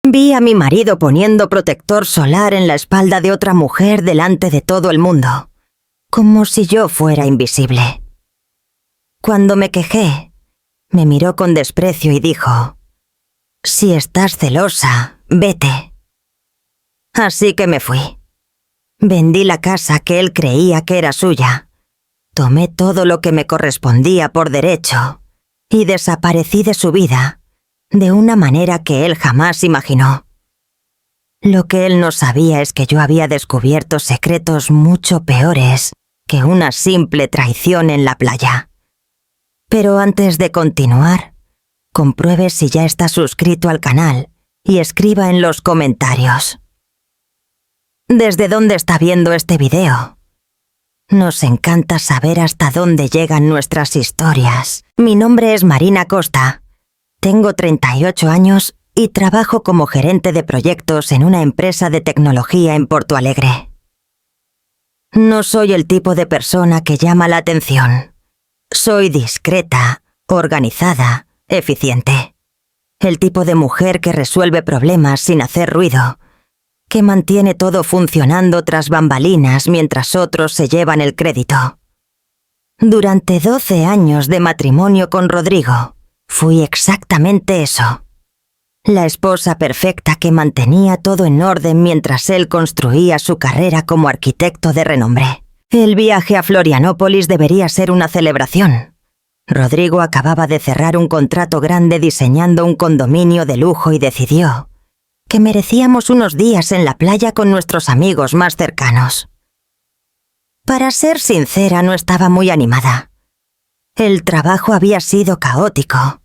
Vi a mi marido poniendo protector solar en la espalda de otra mujer delante de todo el mundo, como si yo fuera invisible. Cuando me quejé, me miró con desprecio y dijo: «Si estás celosa, vete». Así que me fui. Vendí la casa que él creía que era suya. Tomé todo lo que me correspondía por derecho y desaparecí de su vida de una manera que él jamás imaginó. Lo que él no sabía es que yo había descubierto secretos mucho peores que una simple traición en la playa. Pero antes de continuar, compruebe si ya está suscrito al canal y escriba en los comentarios: ¿desde dónde está viendo este video? Nos encanta saber hasta dónde llegan nuestras historias. Mi nombre es Marina Costa. Tengo 38 años y trabajo como gerente de proyectos en una empresa de tecnología en Porto Alegre. No soy el tipo de persona que llama la atención. Soy discreta, organizada, eficiente. El tipo de mujer que resuelve problemas sin hacer ruido, que mantiene todo funcionando tras bambalinas mientras otros se llevan el crédito. Durante 12 años de matrimonio con Rodrigo, fui exactamente eso. La esposa perfecta que mantenía todo en orden mientras él construía su carrera como arquitecto de renombre. El viaje a Florianópolis debería ser una celebración. Rodrigo acababa de cerrar un contrato grande diseñando un condominio de lujo y decidió que merecíamos unos días en la playa con nuestros amigos más cercanos. Para ser sincera, no estaba muy animada. El trabajo había sido caótico,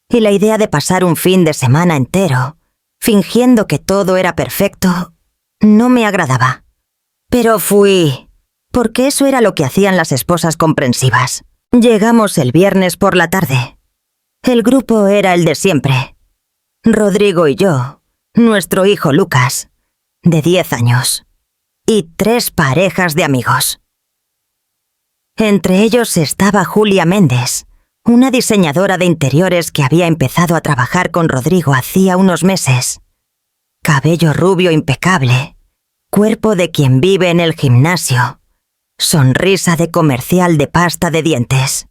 y la idea de pasar un fin de semana entero, fingiendo que todo era perfecto, no me agradaba. Pero fui, porque eso era lo que hacían las esposas comprensivas. Llegamos el viernes por la tarde. El grupo era el de siempre. Rodrigo y yo, nuestro hijo Lucas, de 10 años, y 3 parejas de amigos. Entre ellos estaba Julia Méndez, una diseñadora de interiores que había empezado a trabajar con Rodrigo hacía unos meses. Cabello rubio impecable, cuerpo de quien vive en el gimnasio, sonrisa de comercial de pasta de dientes.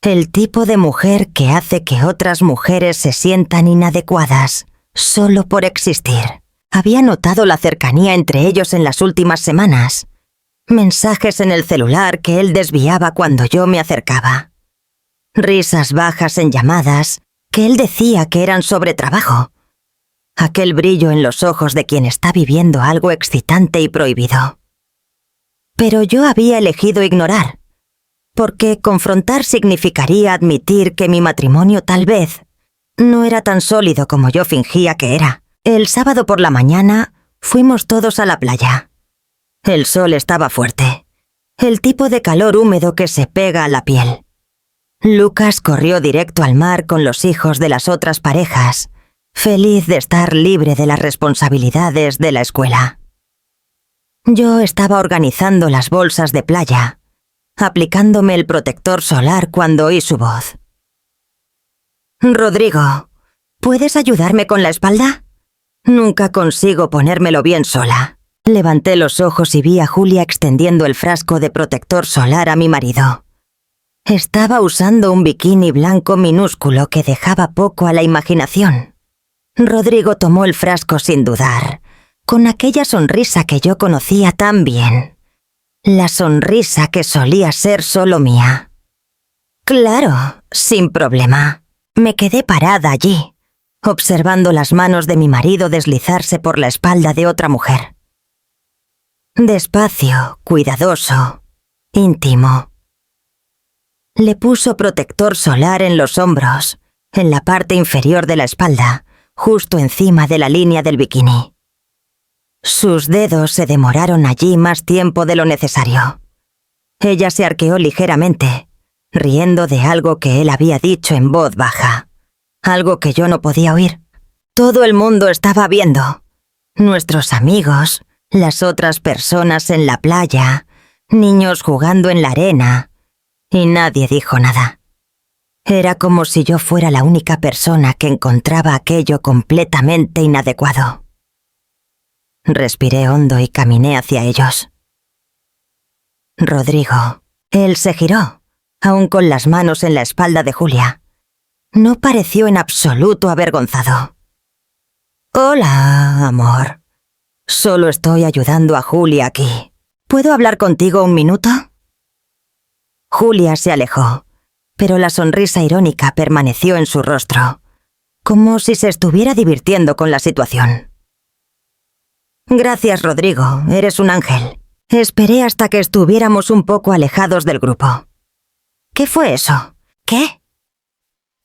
El tipo de mujer que hace que otras mujeres se sientan inadecuadas solo por existir. Había notado la cercanía entre ellos en las últimas semanas. Mensajes en el celular que él desviaba cuando yo me acercaba. Risas bajas en llamadas que él decía que eran sobre trabajo. Aquel brillo en los ojos de quien está viviendo algo excitante y prohibido. Pero yo había elegido ignorar, porque confrontar significaría admitir que mi matrimonio tal vez no era tan sólido como yo fingía que era. El sábado por la mañana fuimos todos a la playa. El sol estaba fuerte, el tipo de calor húmedo que se pega a la piel. Lucas corrió directo al mar con los hijos de las otras parejas, feliz de estar libre de las responsabilidades de la escuela. Yo estaba organizando las bolsas de playa, aplicándome el protector solar cuando oí su voz. «Rodrigo, ¿puedes ayudarme con la espalda? Nunca consigo ponérmelo bien sola». Levanté los ojos y vi a Julia extendiendo el frasco de protector solar a mi marido. Estaba usando un bikini blanco minúsculo que dejaba poco a la imaginación. Rodrigo tomó el frasco sin dudar, con aquella sonrisa que yo conocía tan bien. La sonrisa que solía ser solo mía. Claro, sin problema. Me quedé parada allí, observando las manos de mi marido deslizarse por la espalda de otra mujer. Despacio, cuidadoso, íntimo. Le puso protector solar en los hombros, en la parte inferior de la espalda, justo encima de la línea del bikini. Sus dedos se demoraron allí más tiempo de lo necesario. Ella se arqueó ligeramente, riendo de algo que él había dicho en voz baja, algo que yo no podía oír. Todo el mundo estaba viendo. Nuestros amigos, las otras personas en la playa, niños jugando en la arena, y nadie dijo nada. Era como si yo fuera la única persona que encontraba aquello completamente inadecuado. Respiré hondo y caminé hacia ellos. Rodrigo. Él se giró, aún con las manos en la espalda de Julia. No pareció en absoluto avergonzado. Hola, amor. Solo estoy ayudando a Julia aquí. ¿Puedo hablar contigo un minuto? Julia se alejó, pero la sonrisa irónica permaneció en su rostro, como si se estuviera divirtiendo con la situación. Gracias, Rodrigo, eres un ángel. Esperé hasta que estuviéramos un poco alejados del grupo. ¿Qué fue eso? ¿Qué?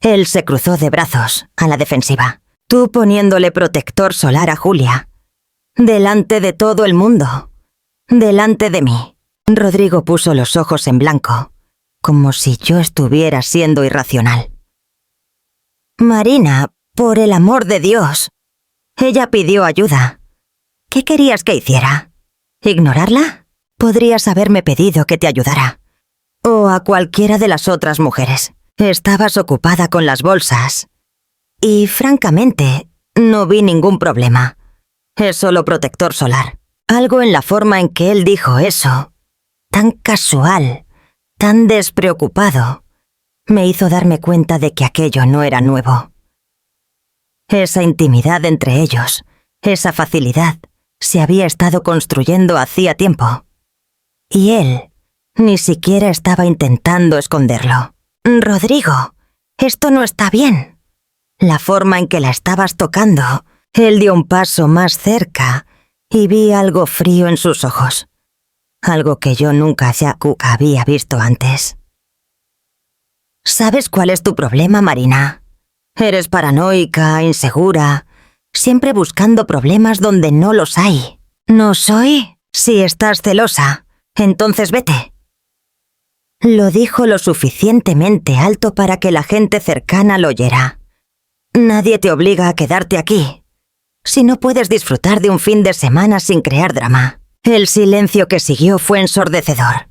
Él se cruzó de brazos, a la defensiva. Tú poniéndole protector solar a Julia. Delante de todo el mundo. Delante de mí. Rodrigo puso los ojos en blanco, como si yo estuviera siendo irracional. Marina, por el amor de Dios. Ella pidió ayuda. ¿Qué querías que hiciera? ¿Ignorarla? Podrías haberme pedido que te ayudara. O a cualquiera de las otras mujeres. Estabas ocupada con las bolsas. Y, francamente, no vi ningún problema. Es solo protector solar. Algo en la forma en que él dijo eso, tan casual, tan despreocupado, me hizo darme cuenta de que aquello no era nuevo. Esa intimidad entre ellos, esa facilidad, se había estado construyendo hacía tiempo. Y él ni siquiera estaba intentando esconderlo. Rodrigo, esto no está bien. La forma en que la estabas tocando, él dio un paso más cerca y vi algo frío en sus ojos. Algo que yo nunca había visto antes. ¿Sabes cuál es tu problema, Marina? Eres paranoica, insegura, siempre buscando problemas donde no los hay. ¿No soy? Si estás celosa, entonces vete. Lo dijo lo suficientemente alto para que la gente cercana lo oyera. Nadie te obliga a quedarte aquí. Si no puedes disfrutar de un fin de semana sin crear drama. El silencio que siguió fue ensordecedor.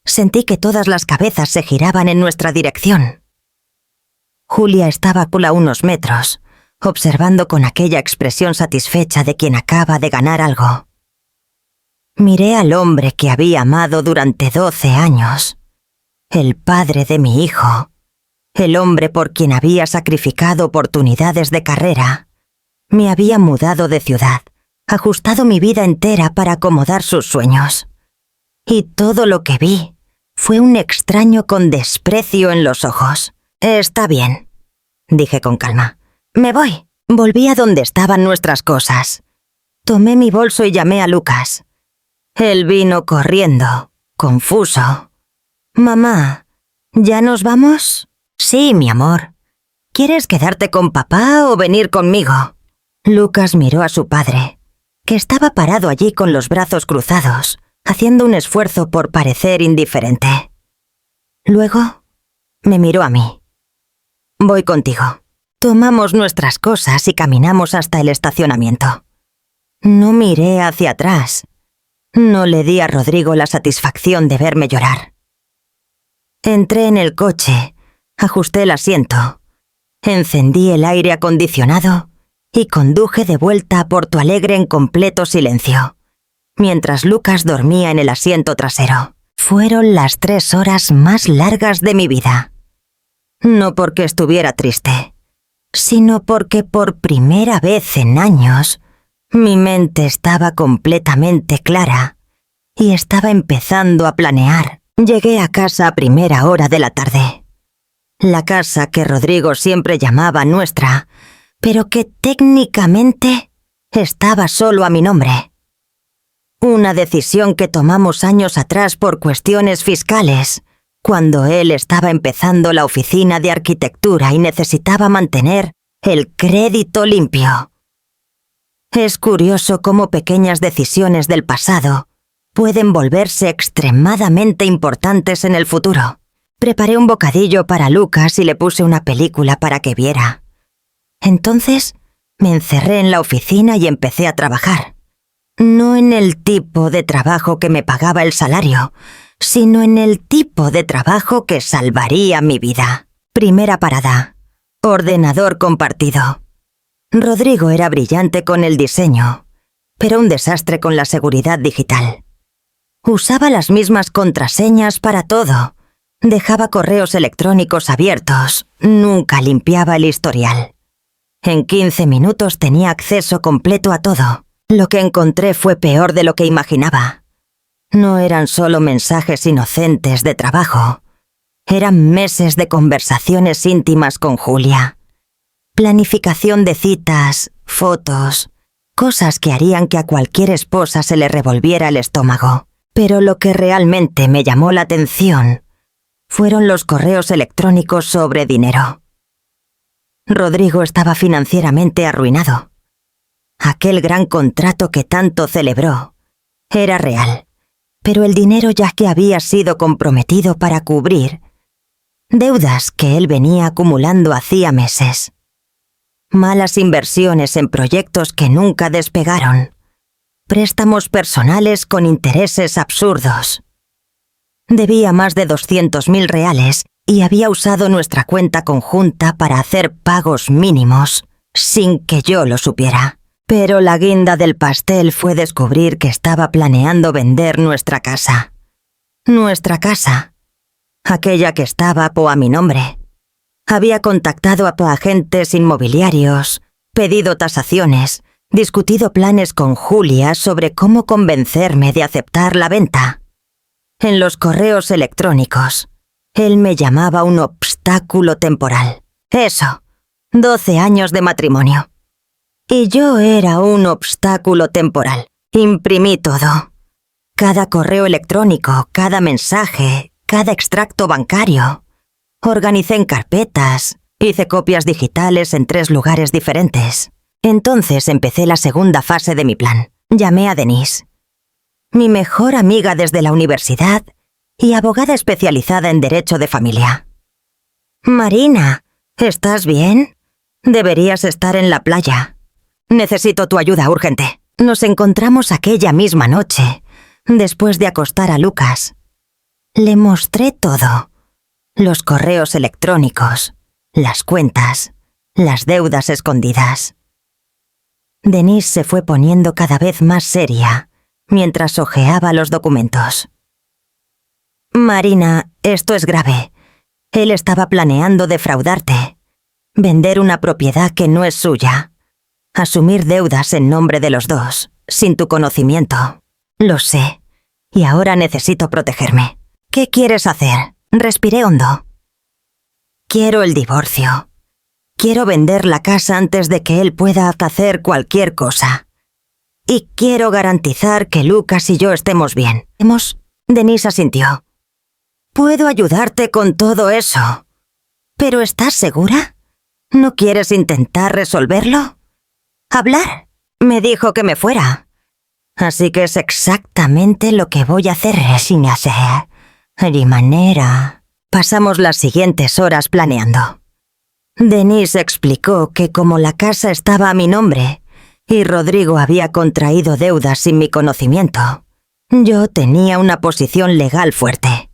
Sentí que todas las cabezas se giraban en nuestra dirección. Julia estaba a unos metros, observando con aquella expresión satisfecha de quien acaba de ganar algo. Miré al hombre que había amado durante 12 años, el padre de mi hijo, el hombre por quien había sacrificado oportunidades de carrera. Me había mudado de ciudad, ajustado mi vida entera para acomodar sus sueños. Y todo lo que vi fue un extraño con desprecio en los ojos. Está bien, dije con calma. Me voy. Volví a donde estaban nuestras cosas. Tomé mi bolso y llamé a Lucas. Él vino corriendo, confuso. Mamá, ¿ya nos vamos? Sí, mi amor. ¿Quieres quedarte con papá o venir conmigo? Lucas miró a su padre, que estaba parado allí con los brazos cruzados, haciendo un esfuerzo por parecer indiferente. Luego me miró a mí. Voy contigo. Tomamos nuestras cosas y caminamos hasta el estacionamiento. No miré hacia atrás. No le di a Rodrigo la satisfacción de verme llorar. Entré en el coche, ajusté el asiento, encendí el aire acondicionado y conduje de vuelta a Porto Alegre en completo silencio, mientras Lucas dormía en el asiento trasero. Fueron las 3 horas más largas de mi vida. No porque estuviera triste, sino porque por primera vez en años mi mente estaba completamente clara y estaba empezando a planear. Llegué a casa a primera hora de la tarde. La casa que Rodrigo siempre llamaba nuestra, pero que técnicamente estaba solo a mi nombre. Una decisión que tomamos años atrás por cuestiones fiscales, cuando él estaba empezando la oficina de arquitectura y necesitaba mantener el crédito limpio. Es curioso cómo pequeñas decisiones del pasado pueden volverse extremadamente importantes en el futuro. Preparé un bocadillo para Lucas y le puse una película para que viera. Entonces me encerré en la oficina y empecé a trabajar. No en el tipo de trabajo que me pagaba el salario, sino en el tipo de trabajo que salvaría mi vida. Primera parada. Ordenador compartido. Rodrigo era brillante con el diseño, pero un desastre con la seguridad digital. Usaba las mismas contraseñas para todo. Dejaba correos electrónicos abiertos. Nunca limpiaba el historial. En 15 minutos tenía acceso completo a todo. Lo que encontré fue peor de lo que imaginaba. No eran solo mensajes inocentes de trabajo. Eran meses de conversaciones íntimas con Julia. Planificación de citas, fotos, cosas que harían que a cualquier esposa se le revolviera el estómago. Pero lo que realmente me llamó la atención fueron los correos electrónicos sobre dinero. Rodrigo estaba financieramente arruinado. Aquel gran contrato que tanto celebró era real, pero el dinero ya que había sido comprometido para cubrir deudas que él venía acumulando hacía meses. Malas inversiones en proyectos que nunca despegaron. Préstamos personales con intereses absurdos. Debía más de 200.000 reales y había usado nuestra cuenta conjunta para hacer pagos mínimos, sin que yo lo supiera. Pero la guinda del pastel fue descubrir que estaba planeando vender nuestra casa. Nuestra casa. Aquella que estaba a mi nombre. Había contactado a agentes inmobiliarios, pedido tasaciones, discutido planes con Julia sobre cómo convencerme de aceptar la venta. En los correos electrónicos, él me llamaba un obstáculo temporal. Eso, 12 años de matrimonio. Y yo era un obstáculo temporal. Imprimí todo. Cada correo electrónico, cada mensaje, cada extracto bancario. Organicé en carpetas, hice copias digitales en 3 lugares diferentes. Entonces empecé la segunda fase de mi plan. Llamé a Denise, mi mejor amiga desde la universidad y abogada especializada en derecho de familia. Marina, ¿estás bien? Deberías estar en la playa. Necesito tu ayuda urgente. Nos encontramos aquella misma noche, después de acostar a Lucas. Le mostré todo. Los correos electrónicos, las cuentas, las deudas escondidas. Denise se fue poniendo cada vez más seria mientras hojeaba los documentos. Marina, esto es grave. Él estaba planeando defraudarte, vender una propiedad que no es suya, asumir deudas en nombre de los dos, sin tu conocimiento. Lo sé, y ahora necesito protegerme. ¿Qué quieres hacer? Respiré hondo. Quiero el divorcio. Quiero vender la casa antes de que él pueda hacer cualquier cosa. Y quiero garantizar que Lucas y yo estemos bien. Denise asintió. Puedo ayudarte con todo eso. ¿Pero estás segura? ¿No quieres intentar resolverlo? ¿Hablar? Me dijo que me fuera. Así que es exactamente lo que voy a hacer sin hacer. De manera... Pasamos las siguientes horas planeando. Denise explicó que como la casa estaba a mi nombre y Rodrigo había contraído deudas sin mi conocimiento, yo tenía una posición legal fuerte.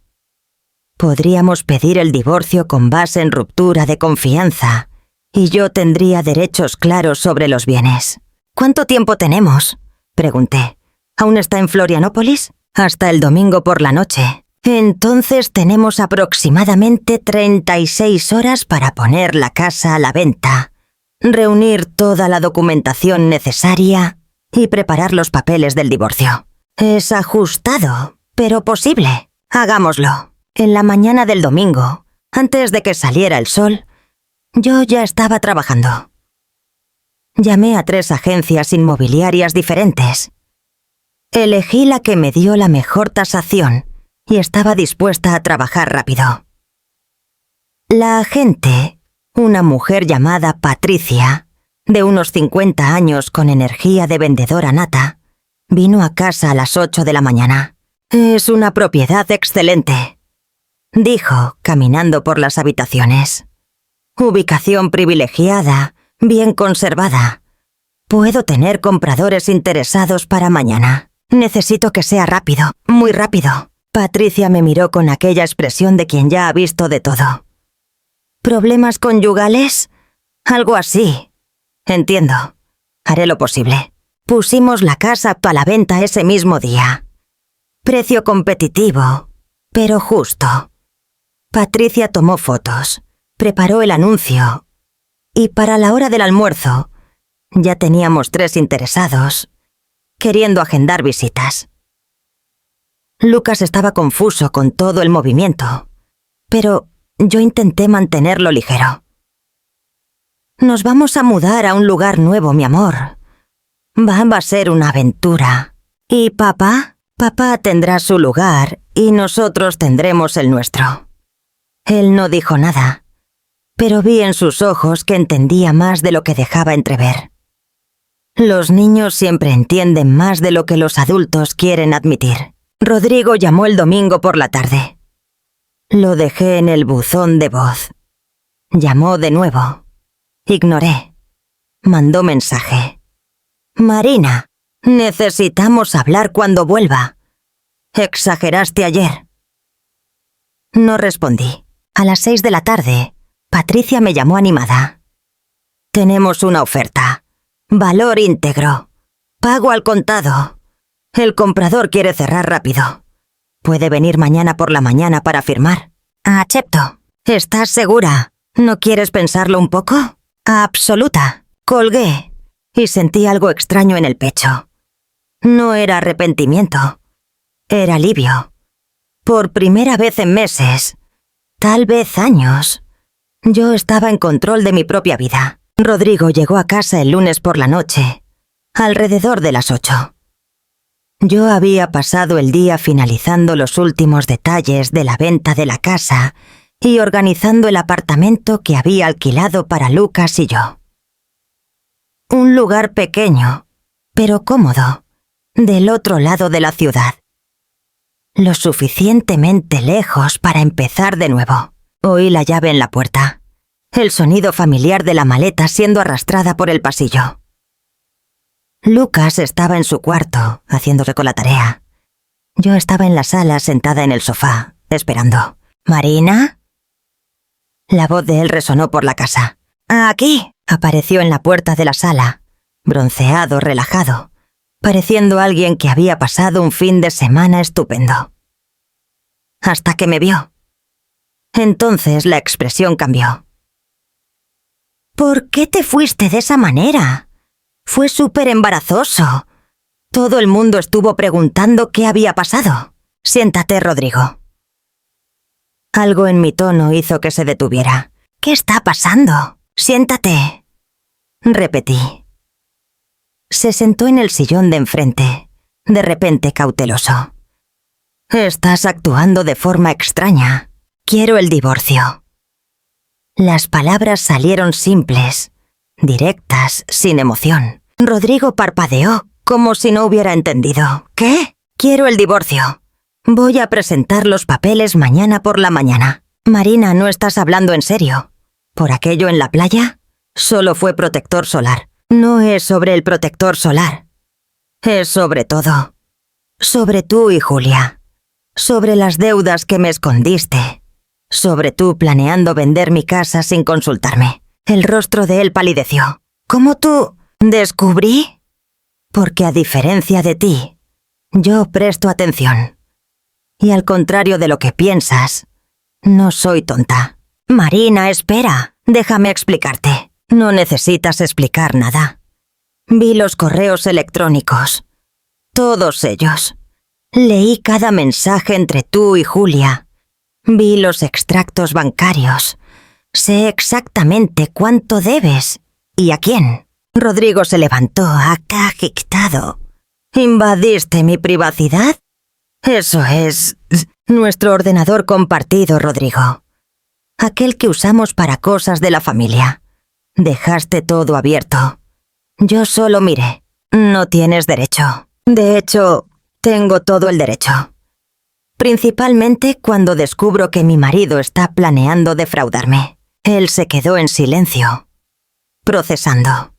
Podríamos pedir el divorcio con base en ruptura de confianza y yo tendría derechos claros sobre los bienes. ¿Cuánto tiempo tenemos?, pregunté. ¿Aún está en Florianópolis? Hasta el domingo por la noche. Entonces tenemos aproximadamente 36 horas para poner la casa a la venta, reunir toda la documentación necesaria y preparar los papeles del divorcio. Es ajustado, pero posible. Hagámoslo. En la mañana del domingo, antes de que saliera el sol, yo ya estaba trabajando. Llamé a 3 agencias inmobiliarias diferentes. Elegí la que me dio la mejor tasación y estaba dispuesta a trabajar rápido. La agente, una mujer llamada Patricia, de unos 50 años con energía de vendedora nata, vino a casa a las 8 de la mañana. Es una propiedad excelente, dijo, caminando por las habitaciones. Ubicación privilegiada, bien conservada. Puedo tener compradores interesados para mañana. Necesito que sea rápido, muy rápido. Patricia me miró con aquella expresión de quien ya ha visto de todo. ¿Problemas conyugales? Algo así. Entiendo. Haré lo posible. Pusimos la casa a la venta ese mismo día. Precio competitivo, pero justo. Patricia tomó fotos, preparó el anuncio, y para la hora del almuerzo ya teníamos 3 interesados, queriendo agendar visitas. Lucas estaba confuso con todo el movimiento, pero yo intenté mantenerlo ligero. Nos vamos a mudar a un lugar nuevo, mi amor. Va a ser una aventura. ¿Y papá? Papá tendrá su lugar y nosotros tendremos el nuestro. Él no dijo nada, pero vi en sus ojos que entendía más de lo que dejaba entrever. Los niños siempre entienden más de lo que los adultos quieren admitir. Rodrigo llamó el domingo por la tarde. Lo dejé en el buzón de voz. Llamó de nuevo. Ignoré. Mandó mensaje. Marina, necesitamos hablar cuando vuelva. Exageraste ayer. No respondí. A las 6 de la tarde, Patricia me llamó animada. Tenemos una oferta. Valor íntegro. Pago al contado. El comprador quiere cerrar rápido. ¿Puede venir mañana por la mañana para firmar? Acepto. ¿Estás segura? ¿No quieres pensarlo un poco? Absoluta. Colgué y sentí algo extraño en el pecho. No era arrepentimiento. Era alivio. Por primera vez en meses, tal vez años, yo estaba en control de mi propia vida. Rodrigo llegó a casa el lunes por la noche, alrededor de las 8. Yo había pasado el día finalizando los últimos detalles de la venta de la casa y organizando el apartamento que había alquilado para Lucas y yo. Un lugar pequeño, pero cómodo, del otro lado de la ciudad. Lo suficientemente lejos para empezar de nuevo. Oí la llave en la puerta. El sonido familiar de la maleta siendo arrastrada por el pasillo. Lucas estaba en su cuarto, haciéndose con la tarea. Yo estaba en la sala sentada en el sofá, esperando. ¿Marina? La voz de él resonó por la casa. «Aquí», apareció en la puerta de la sala, bronceado, relajado, pareciendo alguien que había pasado un fin de semana estupendo. Hasta que me vio. Entonces la expresión cambió. ¿Por qué te fuiste de esa manera? Fue súper embarazoso. Todo el mundo estuvo preguntando qué había pasado. Siéntate, Rodrigo. Algo en mi tono hizo que se detuviera. ¿Qué está pasando? Siéntate. Repetí. Se sentó en el sillón de enfrente, de repente cauteloso. Estás actuando de forma extraña. Quiero el divorcio. Las palabras salieron simples, directas, sin emoción. Rodrigo parpadeó, como si no hubiera entendido. ¿Qué? Quiero el divorcio. Voy a presentar los papeles mañana por la mañana. Marina, ¿no estás hablando en serio? ¿Por aquello en la playa? Solo fue protector solar. No es sobre el protector solar. Es sobre todo. Sobre tú y Julia. Sobre las deudas que me escondiste. Sobre tú planeando vender mi casa sin consultarme. El rostro de él palideció. ¿Cómo tú? ¿Descubrí? Porque a diferencia de ti, yo presto atención. Y al contrario de lo que piensas, no soy tonta. Marina, espera. Déjame explicarte. No necesitas explicar nada. Vi los correos electrónicos. Todos ellos. Leí cada mensaje entre tú y Julia. Vi los extractos bancarios. Sé exactamente cuánto debes y a quién. Rodrigo se levantó agitado. ¿Invadiste mi privacidad? Eso es nuestro ordenador compartido, Rodrigo. Aquel que usamos para cosas de la familia. Dejaste todo abierto. Yo solo miré. No tienes derecho. De hecho, tengo todo el derecho. Principalmente cuando descubro que mi marido está planeando defraudarme. Él se quedó en silencio, procesando.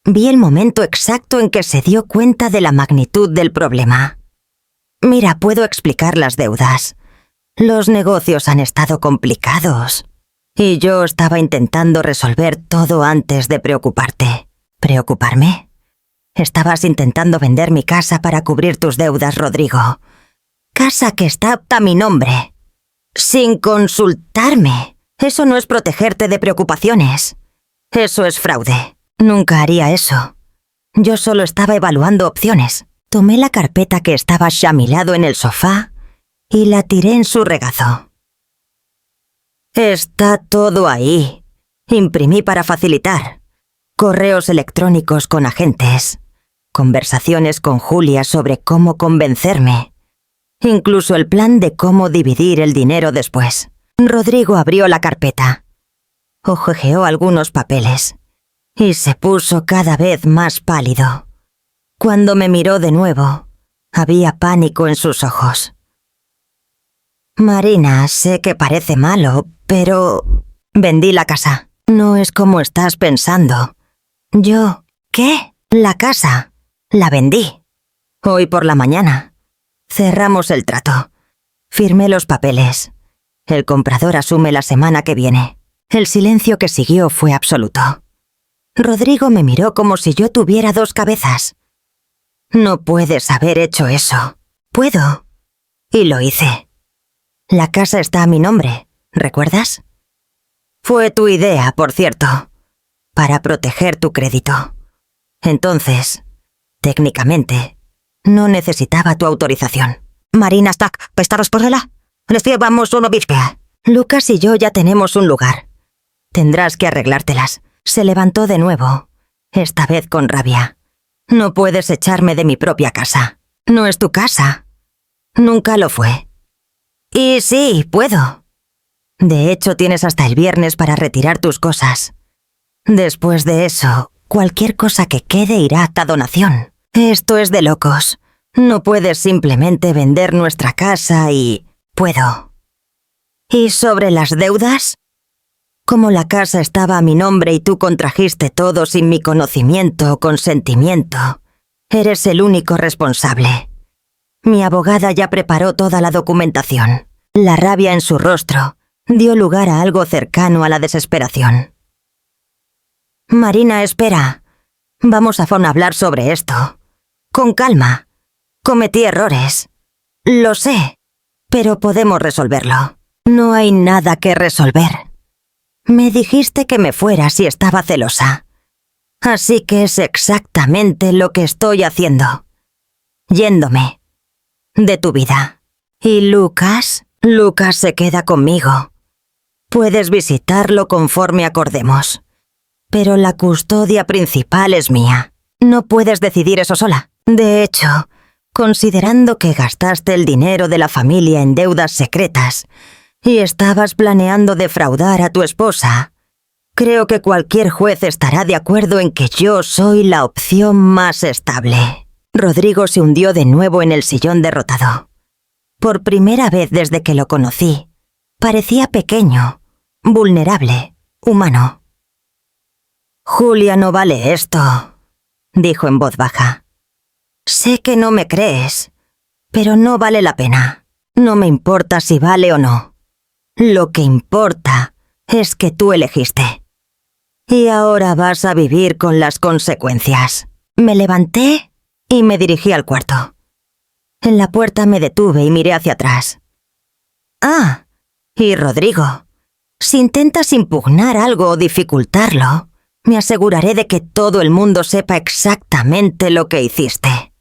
Vi el momento exacto en que se dio cuenta de la magnitud del problema. Mira, puedo explicar las deudas. Los negocios han estado complicados. Y yo estaba intentando resolver todo antes de preocuparte. ¿Preocuparme? Estabas intentando vender mi casa para cubrir tus deudas, Rodrigo. Casa que está a mi nombre. Sin consultarme. Eso no es protegerte de preocupaciones. Eso es fraude. Nunca haría eso. Yo solo estaba evaluando opciones. Tomé la carpeta que estaba a mi lado en el sofá y la tiré en su regazo. Está todo ahí. Imprimí para facilitar. Correos electrónicos con agentes. Conversaciones con Julia sobre cómo convencerme. Incluso el plan de cómo dividir el dinero después. Rodrigo abrió la carpeta. Hojeó algunos papeles. Y se puso cada vez más pálido. Cuando me miró de nuevo, había pánico en sus ojos. Marina, sé que parece malo, pero... vendí la casa. No es como estás pensando. Yo... ¿Qué? La casa. La vendí. Hoy por la mañana. Cerramos el trato. Firmé los papeles. El comprador asume la semana que viene. El silencio que siguió fue absoluto. Rodrigo me miró como si yo tuviera dos cabezas. No puedes haber hecho eso. Puedo. Y lo hice. La casa está a mi nombre, ¿recuerdas? Fue tu idea, por cierto, para proteger tu crédito. Entonces, técnicamente, no necesitaba tu autorización. Marina Stack, ¿pestaros por ella? Les llevamos una bichka. Lucas y yo ya tenemos un lugar. Tendrás que arreglártelas. Se levantó de nuevo, esta vez con rabia. No puedes echarme de mi propia casa. No es tu casa. Nunca lo fue. Y sí, puedo. De hecho, tienes hasta el viernes para retirar tus cosas. Después de eso, cualquier cosa que quede irá a donación. Esto es de locos. No puedes simplemente vender nuestra casa y... puedo. ¿Y sobre las deudas? Como la casa estaba a mi nombre y tú contrajiste todo sin mi conocimiento o consentimiento, eres el único responsable. Mi abogada ya preparó toda la documentación. La rabia en su rostro dio lugar a algo cercano a la desesperación. Marina, espera. Vamos a hablar sobre esto. Con calma. Cometí errores. Lo sé, pero podemos resolverlo. No hay nada que resolver. Me dijiste que me fuera si estaba celosa. Así que es exactamente lo que estoy haciendo. Yéndome. De tu vida. ¿Y Lucas? Lucas se queda conmigo. Puedes visitarlo conforme acordemos. Pero la custodia principal es mía. No puedes decidir eso sola. De hecho, considerando que gastaste el dinero de la familia en deudas secretas, y estabas planeando defraudar a tu esposa, creo que cualquier juez estará de acuerdo en que yo soy la opción más estable. Rodrigo se hundió de nuevo en el sillón derrotado. Por primera vez desde que lo conocí, parecía pequeño, vulnerable, humano. Julia no vale esto, dijo en voz baja. Sé que no me crees, pero no vale la pena. No me importa si vale o no. Lo que importa es que tú elegiste. Y ahora vas a vivir con las consecuencias. Me levanté y me dirigí al cuarto. En la puerta me detuve y miré hacia atrás. Ah, y Rodrigo, si intentas impugnar algo o dificultarlo, me aseguraré de que todo el mundo sepa exactamente lo que hiciste.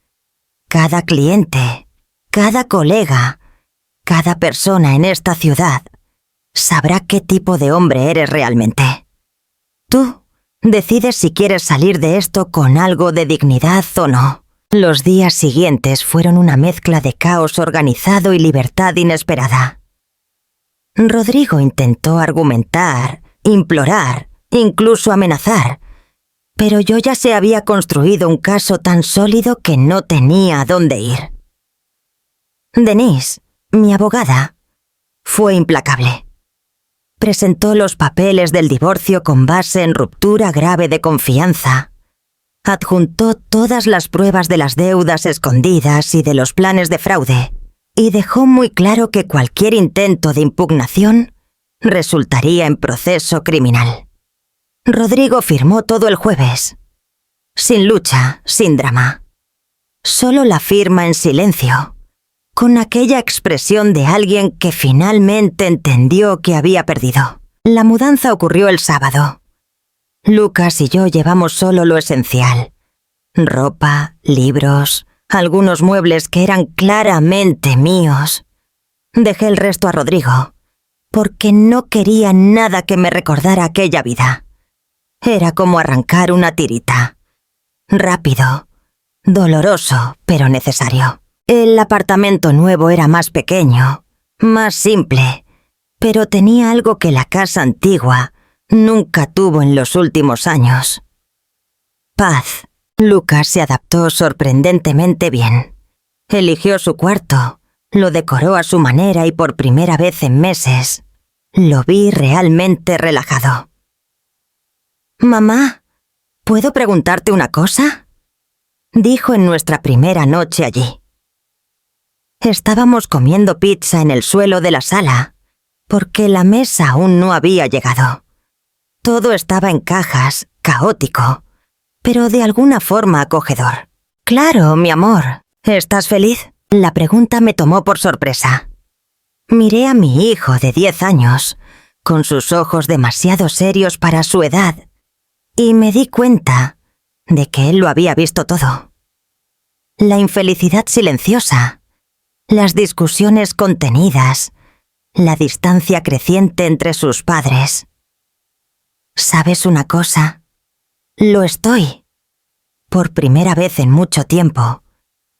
Cada cliente, cada colega, cada persona en esta ciudad sabrá qué tipo de hombre eres realmente. Tú decides si quieres salir de esto con algo de dignidad o no. Los días siguientes fueron una mezcla de caos organizado y libertad inesperada. Rodrigo intentó argumentar, implorar, incluso amenazar, pero yo ya se había construido un caso tan sólido que no tenía a dónde ir. Denise, mi abogada, fue implacable. Presentó los papeles del divorcio con base en ruptura grave de confianza. Adjuntó todas las pruebas de las deudas escondidas y de los planes de fraude, y dejó muy claro que cualquier intento de impugnación resultaría en proceso criminal. Rodrigo firmó todo el jueves. Sin lucha, sin drama. Solo la firma en silencio, con aquella expresión de alguien que finalmente entendió que había perdido. La mudanza ocurrió el sábado. Lucas y yo llevamos solo lo esencial: ropa, libros, algunos muebles que eran claramente míos. Dejé el resto a Rodrigo, porque no quería nada que me recordara aquella vida. Era como arrancar una tirita. Rápido, doloroso, pero necesario. El apartamento nuevo era más pequeño, más simple, pero tenía algo que la casa antigua nunca tuvo en los últimos años: paz. Lucas se adaptó sorprendentemente bien. Eligió su cuarto, lo decoró a su manera y por primera vez en meses lo vi realmente relajado. «Mamá, ¿puedo preguntarte una cosa?», dijo en nuestra primera noche allí. Estábamos comiendo pizza en el suelo de la sala, porque la mesa aún no había llegado. Todo estaba en cajas, caótico, pero de alguna forma acogedor. «Claro, mi amor. ¿Estás feliz?». La pregunta me tomó por sorpresa. Miré a mi hijo de 10 años, con sus ojos demasiado serios para su edad, y me di cuenta de que él lo había visto todo. La infelicidad silenciosa, las discusiones contenidas, la distancia creciente entre sus padres. ¿Sabes una cosa? Lo estoy. Por primera vez en mucho tiempo,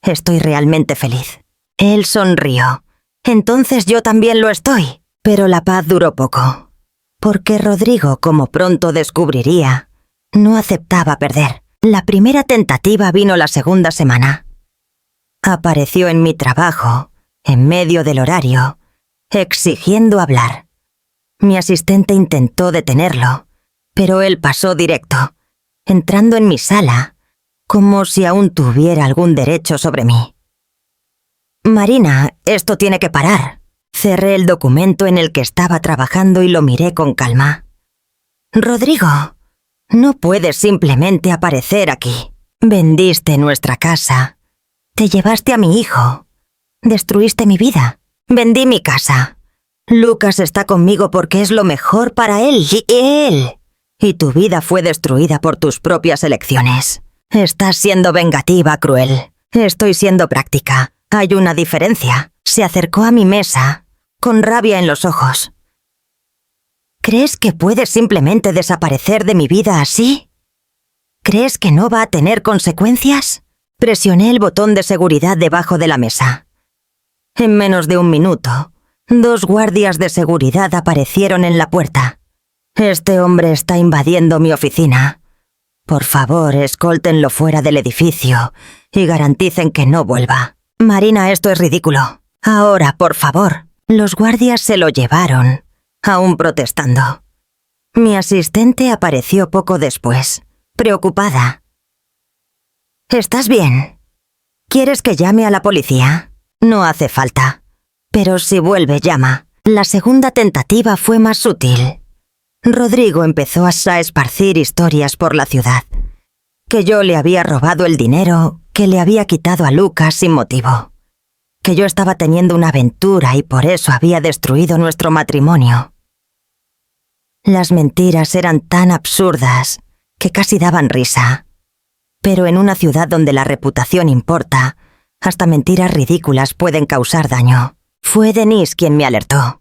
estoy realmente feliz. Él sonrió. Entonces yo también lo estoy. Pero la paz duró poco, porque Rodrigo, como pronto descubriría, no aceptaba perder. La primera tentativa vino la segunda semana. Apareció en mi trabajo, en medio del horario, exigiendo hablar. Mi asistente intentó detenerlo, pero él pasó directo, entrando en mi sala, como si aún tuviera algún derecho sobre mí. «Marina, esto tiene que parar». Cerré el documento en el que estaba trabajando y lo miré con calma. «Rodrigo, no puedes simplemente aparecer aquí. Vendiste nuestra casa. Te llevaste a mi hijo. Destruiste mi vida. Vendí mi casa. Lucas está conmigo porque es lo mejor para él y él. Y tu vida fue destruida por tus propias elecciones. Estás siendo vengativa, cruel. Estoy siendo práctica. Hay una diferencia». Se acercó a mi mesa, con rabia en los ojos. «¿Crees que puedes simplemente desaparecer de mi vida así? ¿Crees que no va a tener consecuencias?». Presioné el botón de seguridad debajo de la mesa. En menos de un minuto, 2 guardias de seguridad aparecieron en la puerta. «Este hombre está invadiendo mi oficina. Por favor, escóltenlo fuera del edificio y garanticen que no vuelva». «Marina, esto es ridículo. Ahora, por favor». Los guardias se lo llevaron, aún protestando. Mi asistente apareció poco después, preocupada. «¿Estás bien? ¿Quieres que llame a la policía?». «No hace falta. Pero si vuelve, llama». La segunda tentativa fue más sutil. Rodrigo empezó a esparcir historias por la ciudad. Que yo le había robado el dinero, que le había quitado a Lucas sin motivo. Que yo estaba teniendo una aventura y por eso había destruido nuestro matrimonio. Las mentiras eran tan absurdas que casi daban risa. Pero en una ciudad donde la reputación importa, hasta mentiras ridículas pueden causar daño. Fue Denise quien me alertó.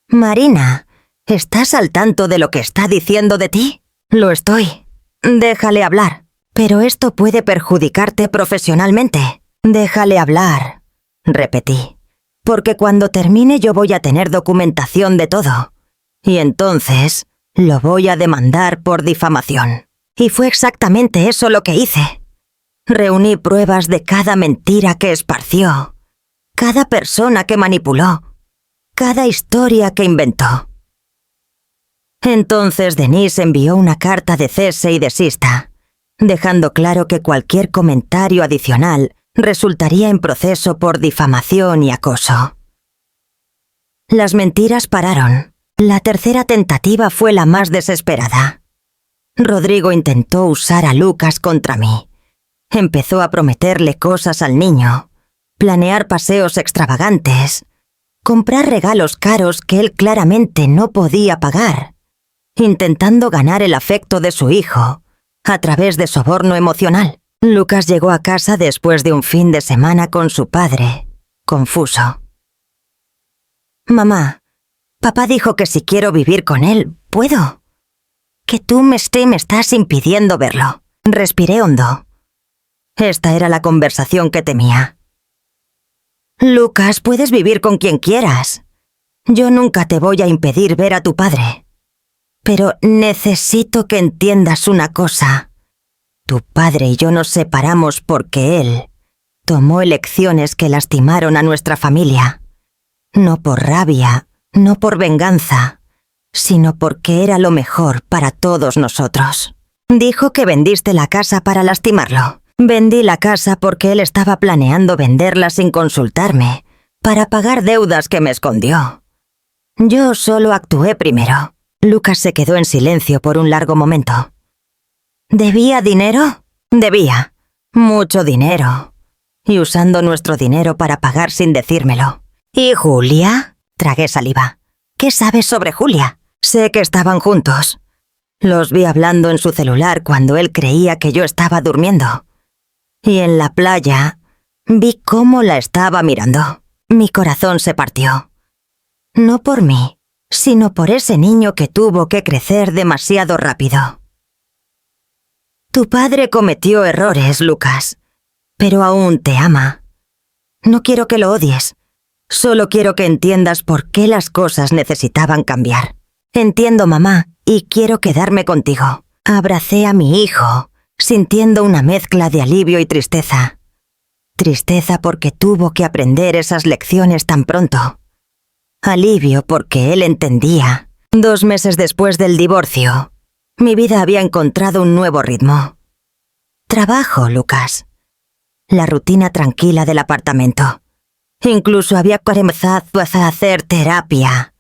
«Marina, ¿estás al tanto de lo que está diciendo de ti?». «Lo estoy». «Déjale hablar». «Pero esto puede perjudicarte profesionalmente». «Déjale hablar», repetí. «Porque cuando termine yo voy a tener documentación de todo. Y entonces lo voy a demandar por difamación». Y fue exactamente eso lo que hice. Reuní pruebas de cada mentira que esparció, cada persona que manipuló, cada historia que inventó. Entonces Denise envió una carta de cese y desista, dejando claro que cualquier comentario adicional resultaría en proceso por difamación y acoso. Las mentiras pararon. La tercera tentativa fue la más desesperada. Rodrigo intentó usar a Lucas contra mí. Empezó a prometerle cosas al niño, planear paseos extravagantes, comprar regalos caros que él claramente no podía pagar, intentando ganar el afecto de su hijo a través de soborno emocional. Lucas llegó a casa después de un fin de semana con su padre, confuso. Mamá, papá dijo que si quiero vivir con él, ¿puedo? Que tú me estás impidiendo verlo. Respiré hondo. Esta era la conversación que temía. Lucas, puedes vivir con quien quieras. Yo nunca te voy a impedir ver a tu padre. Pero necesito que entiendas una cosa. Tu padre y yo nos separamos porque él tomó elecciones que lastimaron a nuestra familia. No por rabia, no por venganza, sino porque era lo mejor para todos nosotros. Dijo que vendiste la casa para lastimarlo. Vendí la casa porque él estaba planeando venderla sin consultarme, para pagar deudas que me escondió. Yo solo actué primero. Lucas se quedó en silencio por un largo momento. ¿Debía dinero? Debía. Mucho dinero. Y usando nuestro dinero para pagar sin decírmelo. ¿Y Julia? Tragué saliva. ¿Qué sabes sobre Julia? Sé que estaban juntos. Los vi hablando en su celular cuando él creía que yo estaba durmiendo. Y en la playa vi cómo la estaba mirando. Mi corazón se partió. No por mí, sino por ese niño que tuvo que crecer demasiado rápido. Tu padre cometió errores, Lucas, pero aún te ama. No quiero que lo odies. Solo quiero que entiendas por qué las cosas necesitaban cambiar. Entiendo, mamá, y quiero quedarme contigo. Abracé a mi hijo, sintiendo una mezcla de alivio y tristeza. Tristeza porque tuvo que aprender esas lecciones tan pronto. Alivio porque él entendía. 2 meses después del divorcio, mi vida había encontrado un nuevo ritmo. Trabajo, Lucas. La rutina tranquila del apartamento. Incluso había comenzado a hacer terapia.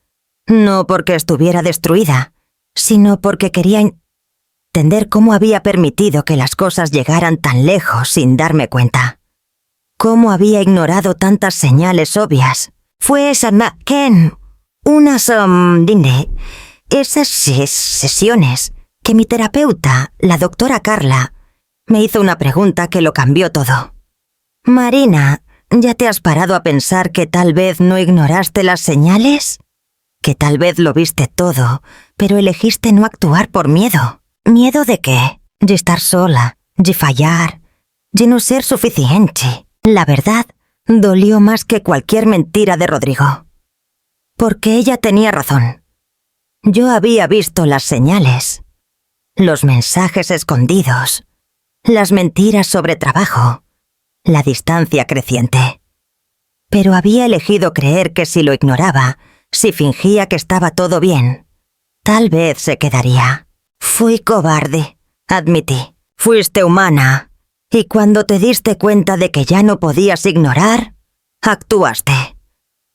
No porque estuviera destruida, sino porque quería entender cómo había permitido que las cosas llegaran tan lejos sin darme cuenta. Cómo había ignorado tantas señales obvias. Fue esa esas sesiones que mi terapeuta, la doctora Carla, me hizo una pregunta que lo cambió todo. Marina, ¿ya te has parado a pensar que tal vez no ignoraste las señales? Que tal vez lo viste todo, pero elegiste no actuar por miedo. ¿Miedo de qué? De estar sola, de fallar, de no ser suficiente. La verdad, dolió más que cualquier mentira de Rodrigo. Porque ella tenía razón. Yo había visto las señales, los mensajes escondidos, las mentiras sobre trabajo, la distancia creciente. Pero había elegido creer que si lo ignoraba, si fingía que estaba todo bien, tal vez se quedaría. Fui cobarde, admití. Fuiste humana. Y cuando te diste cuenta de que ya no podías ignorar, actuaste.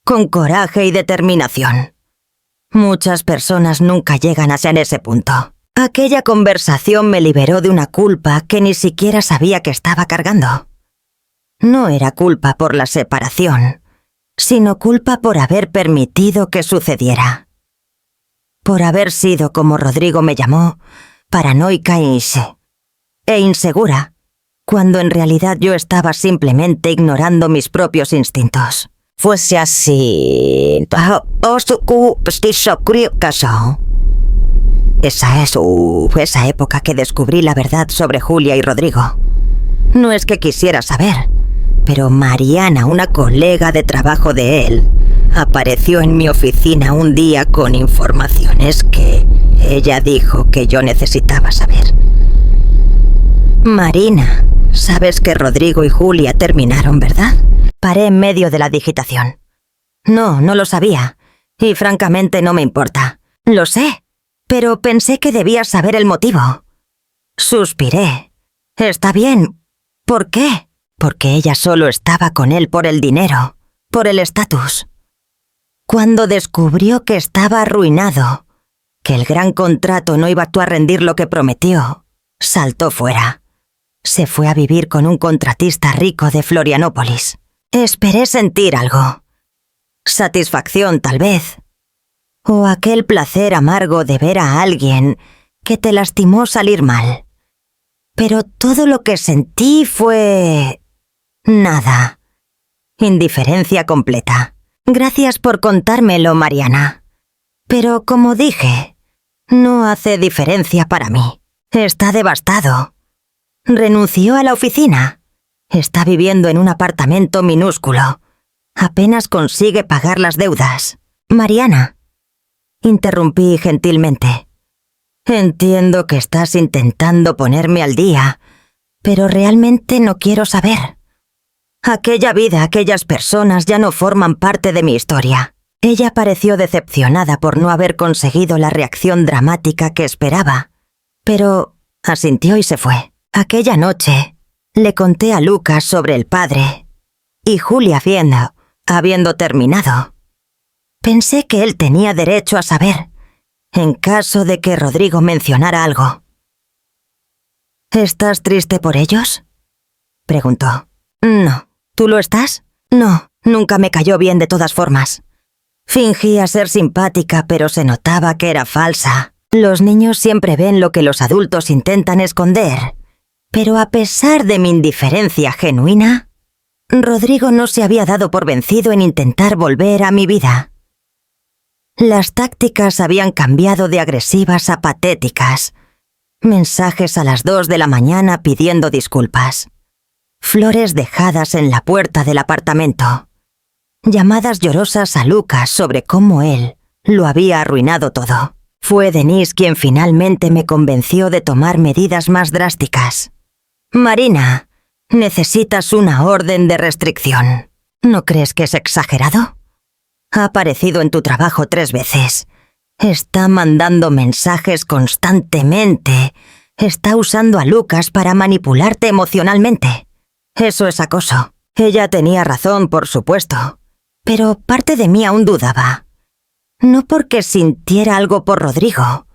Con coraje y determinación. Muchas personas nunca llegan hacia ese punto. Aquella conversación me liberó de una culpa que ni siquiera sabía que estaba cargando. No era culpa por la separación, sino culpa por haber permitido que sucediera. Por haber sido, como Rodrigo me llamó, paranoica e insegura, cuando en realidad yo estaba simplemente ignorando mis propios instintos. Fuese así. Esa época que descubrí la verdad sobre Julia y Rodrigo. No es que quisiera saber, pero Mariana, una colega de trabajo de él, apareció en mi oficina un día con informaciones que ella dijo que yo necesitaba saber. Marina, sabes que Rodrigo y Julia terminaron, ¿verdad? Paré en medio de la digitación. No lo sabía, y francamente no me importa. Lo sé, pero pensé que debías saber el motivo. Suspiré. Está bien. ¿Por qué? Porque ella solo estaba con él por el dinero, por el estatus. Cuando descubrió que estaba arruinado, que el gran contrato no iba a rendir lo que prometió, saltó fuera. Se fue a vivir con un contratista rico de Florianópolis. Esperé sentir algo. Satisfacción, tal vez. O aquel placer amargo de ver a alguien que te lastimó salir mal. Pero todo lo que sentí fue... nada. Indiferencia completa. Gracias por contármelo, Mariana. Pero como dije, no hace diferencia para mí. Está devastado. Renunció a la oficina. Está viviendo en un apartamento minúsculo. Apenas consigue pagar las deudas. Mariana, interrumpí gentilmente. Entiendo que estás intentando ponerme al día, pero realmente no quiero saber. Aquella vida, aquellas personas ya no forman parte de mi historia. Ella pareció decepcionada por no haber conseguido la reacción dramática que esperaba, pero asintió y se fue. Aquella noche le conté a Lucas sobre el padre y Julia habiendo terminado. Pensé que él tenía derecho a saber, en caso de que Rodrigo mencionara algo. ¿Estás triste por ellos?, preguntó. No. ¿Tú lo estás? No, nunca me cayó bien de todas formas. Fingía ser simpática, pero se notaba que era falsa. Los niños siempre ven lo que los adultos intentan esconder. Pero a pesar de mi indiferencia genuina, Rodrigo no se había dado por vencido en intentar volver a mi vida. Las tácticas habían cambiado de agresivas a patéticas. Mensajes a las 2 de la mañana pidiendo disculpas. Flores dejadas en la puerta del apartamento. Llamadas llorosas a Lucas sobre cómo él lo había arruinado todo. Fue Denise quien finalmente me convenció de tomar medidas más drásticas. Marina, necesitas una orden de restricción. ¿No crees que es exagerado? Ha aparecido en tu trabajo 3 veces. Está mandando mensajes constantemente. Está usando a Lucas para manipularte emocionalmente. Eso es acoso. Ella tenía razón, por supuesto. Pero parte de mí aún dudaba. No porque sintiera algo por Rodrigo,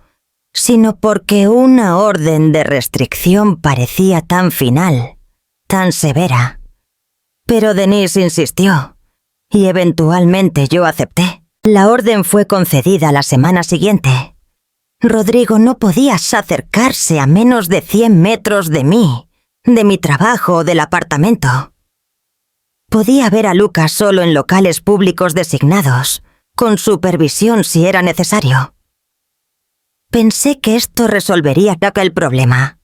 sino porque una orden de restricción parecía tan final, tan severa. Pero Denise insistió, y eventualmente yo acepté. La orden fue concedida la semana siguiente. Rodrigo no podía acercarse a menos de 100 metros de mí, de mi trabajo o del apartamento. Podía ver a Lucas solo en locales públicos designados, con supervisión si era necesario. Pensé que esto resolvería aquel problema,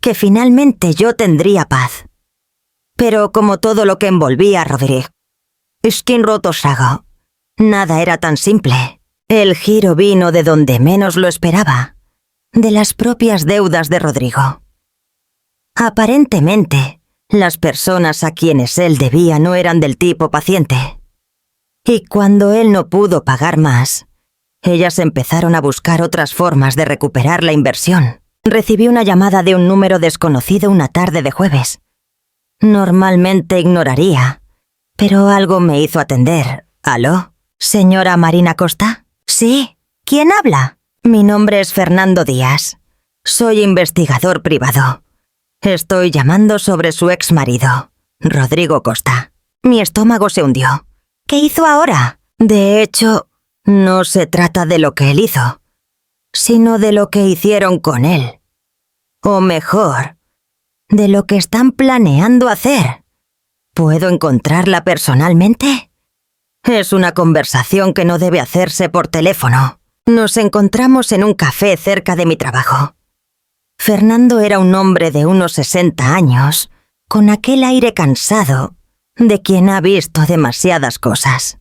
que finalmente yo tendría paz. Pero como todo lo que envolvía a Rodrigo, nada era tan simple. El giro vino de donde menos lo esperaba, de las propias deudas de Rodrigo. Aparentemente, las personas a quienes él debía no eran del tipo paciente. Y cuando él no pudo pagar más, ellas empezaron a buscar otras formas de recuperar la inversión. Recibí una llamada de un número desconocido una tarde de jueves. Normalmente ignoraría, pero algo me hizo atender. ¿Aló? ¿Señora Marina Costa? Sí. ¿Quién habla? Mi nombre es Fernando Díaz. Soy investigador privado. Estoy llamando sobre su exmarido, Rodrigo Costa. Mi estómago se hundió. ¿Qué hizo ahora? De hecho, no se trata de lo que él hizo, sino de lo que hicieron con él. O mejor, de lo que están planeando hacer. ¿Puedo encontrarla personalmente? Es una conversación que no debe hacerse por teléfono. Nos encontramos en un café cerca de mi trabajo. Fernando era un hombre de unos 60 años, con aquel aire cansado de quien ha visto demasiadas cosas.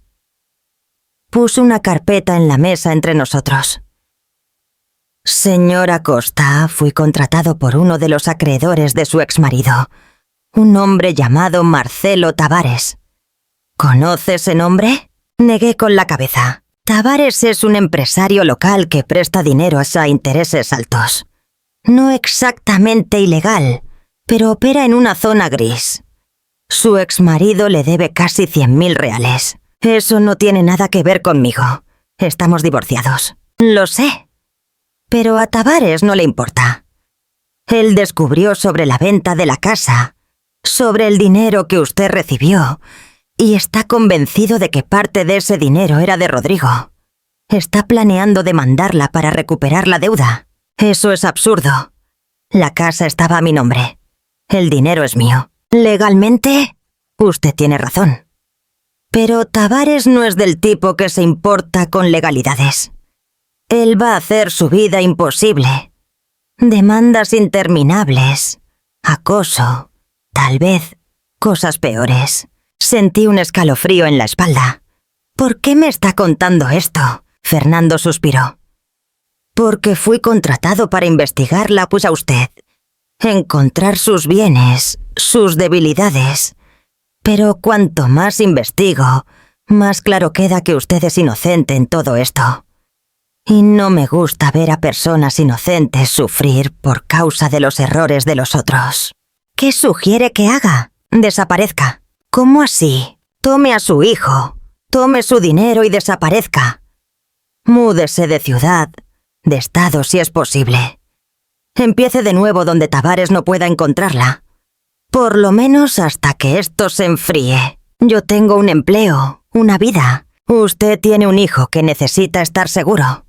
Puso una carpeta en la mesa entre nosotros. Señora Costa, fui contratado por uno de los acreedores de su exmarido, un hombre llamado Marcelo Tavares. ¿Conoce ese nombre? Negué con la cabeza. Tavares es un empresario local que presta dinero a intereses altos. No exactamente ilegal, pero opera en una zona gris. Su exmarido le debe casi 100.000 reales. Eso no tiene nada que ver conmigo. Estamos divorciados. Lo sé. Pero a Tavares no le importa. Él descubrió sobre la venta de la casa, sobre el dinero que usted recibió, y está convencido de que parte de ese dinero era de Rodrigo. Está planeando demandarla para recuperar la deuda. Eso es absurdo. La casa estaba a mi nombre. El dinero es mío. Legalmente, usted tiene razón. Pero Tavares no es del tipo que se importa con legalidades. Él va a hacer su vida imposible. Demandas interminables, acoso, tal vez cosas peores. Sentí un escalofrío en la espalda. ¿Por qué me está contando esto? Fernando suspiró. Porque fui contratado para investigarla, pues a usted. Encontrar sus bienes, sus debilidades. Pero cuanto más investigo, más claro queda que usted es inocente en todo esto. Y no me gusta ver a personas inocentes sufrir por causa de los errores de los otros. ¿Qué sugiere que haga? Desaparezca. ¿Cómo así? Tome a su hijo, tome su dinero y desaparezca. Múdese de ciudad, de estado si es posible. Empiece de nuevo donde Tavares no pueda encontrarla. Por lo menos hasta que esto se enfríe. Yo tengo un empleo, una vida. Usted tiene un hijo que necesita estar seguro.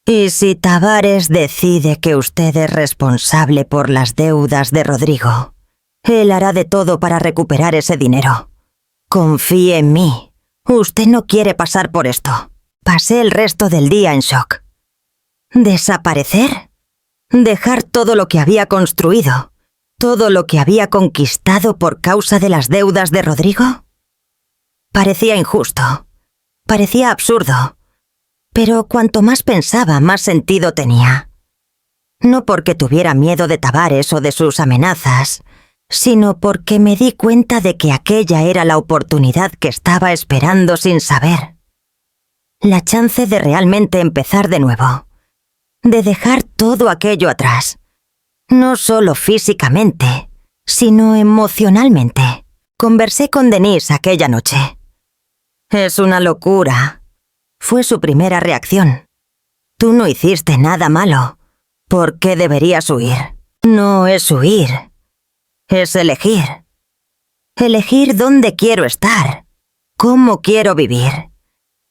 Y si Tavares decide que usted es responsable por las deudas de Rodrigo, él hará de todo para recuperar ese dinero. Confíe en mí. Usted no quiere pasar por esto. Pasé el resto del día en shock. ¿Desaparecer? ¿Dejar todo lo que había construido? ¿Todo lo que había conquistado por causa de las deudas de Rodrigo? Parecía injusto. Parecía absurdo. Pero cuanto más pensaba, más sentido tenía. No porque tuviera miedo de Tavares o de sus amenazas, sino porque me di cuenta de que aquella era la oportunidad que estaba esperando sin saber. La chance de realmente empezar de nuevo. De dejar todo aquello atrás. No solo físicamente, sino emocionalmente. Conversé con Denise aquella noche. Es una locura. Fue su primera reacción. Tú no hiciste nada malo. ¿Por qué deberías huir? No es huir. Es elegir. Elegir dónde quiero estar. Cómo quiero vivir.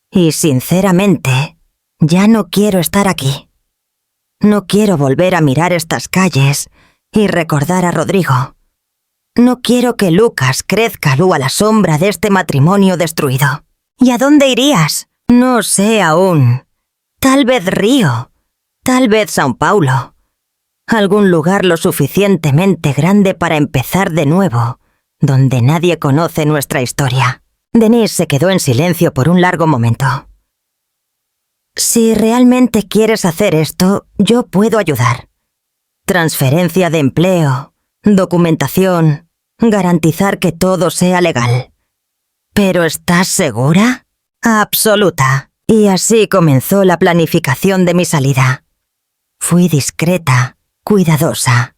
Y sinceramente, ya no quiero estar aquí. No quiero volver a mirar estas calles y recordar a Rodrigo. No quiero que Lucas crezca a la sombra de este matrimonio destruido. ¿Y a dónde irías? No sé aún. Tal vez Río. Tal vez São Paulo. Algún lugar lo suficientemente grande para empezar de nuevo, donde nadie conoce nuestra historia. Denise se quedó en silencio por un largo momento. Si realmente quieres hacer esto, yo puedo ayudar. Transferencia de empleo, documentación, garantizar que todo sea legal. ¿Pero estás segura? Absoluta. Y así comenzó la planificación de mi salida. Fui discreta, cuidadosa.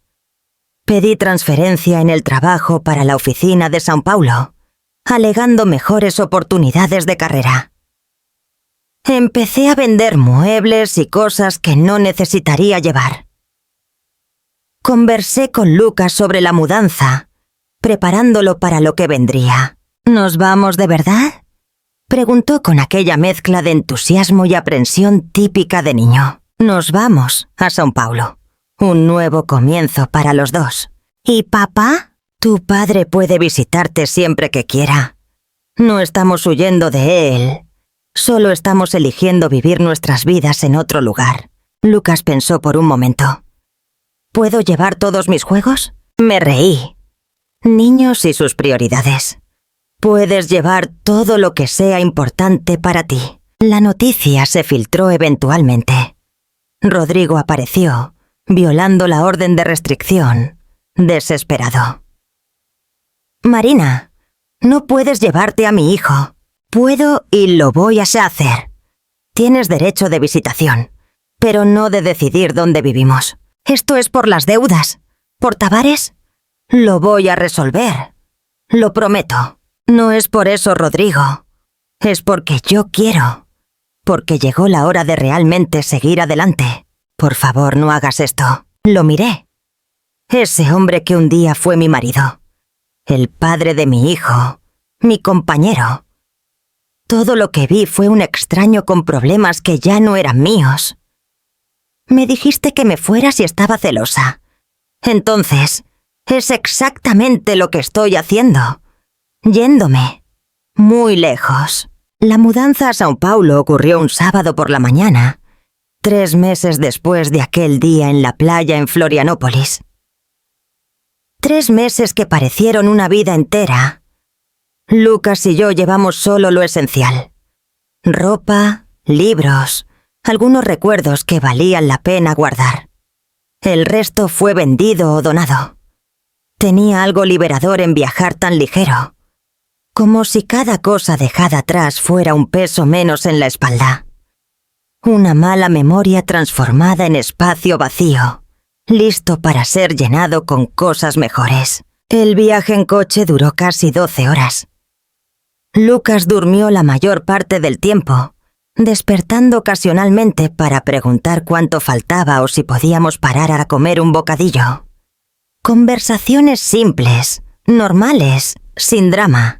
Pedí transferencia en el trabajo para la oficina de São Paulo, alegando mejores oportunidades de carrera. Empecé a vender muebles y cosas que no necesitaría llevar. Conversé con Lucas sobre la mudanza, preparándolo para lo que vendría. ¿Nos vamos de verdad? Preguntó con aquella mezcla de entusiasmo y aprensión típica de niño. Nos vamos a São Paulo. Un nuevo comienzo para los dos. ¿Y papá? Tu padre puede visitarte siempre que quiera. No estamos huyendo de él. Solo estamos eligiendo vivir nuestras vidas en otro lugar. Lucas pensó por un momento. ¿Puedo llevar todos mis juegos? Me reí. Niños y sus prioridades. Puedes llevar todo lo que sea importante para ti. La noticia se filtró eventualmente. Rodrigo apareció, violando la orden de restricción, desesperado. Marina, no puedes llevarte a mi hijo. Puedo y lo voy a hacer. Tienes derecho de visitación, pero no de decidir dónde vivimos. Esto es por las deudas. ¿Por Tavares? Lo voy a resolver. Lo prometo. No es por eso, Rodrigo. Es porque yo quiero. Porque llegó la hora de realmente seguir adelante. Por favor, no hagas esto. Lo miré. Ese hombre que un día fue mi marido. El padre de mi hijo. Mi compañero. Todo lo que vi fue un extraño con problemas que ya no eran míos. Me dijiste que me fuera si estaba celosa. Entonces, es exactamente lo que estoy haciendo. Yéndome. Muy lejos. La mudanza a São Paulo ocurrió un sábado por la mañana, 3 meses después de aquel día en la playa en Florianópolis. 3 meses que parecieron una vida entera. Lucas y yo llevamos solo lo esencial. Ropa, libros, algunos recuerdos que valían la pena guardar. El resto fue vendido o donado. Tenía algo liberador en viajar tan ligero. Como si cada cosa dejada atrás fuera un peso menos en la espalda. Una mala memoria transformada en espacio vacío, listo para ser llenado con cosas mejores. El viaje en coche duró casi 12 horas. Lucas durmió la mayor parte del tiempo, despertando ocasionalmente para preguntar cuánto faltaba o si podíamos parar a comer un bocadillo. Conversaciones simples, normales, sin drama.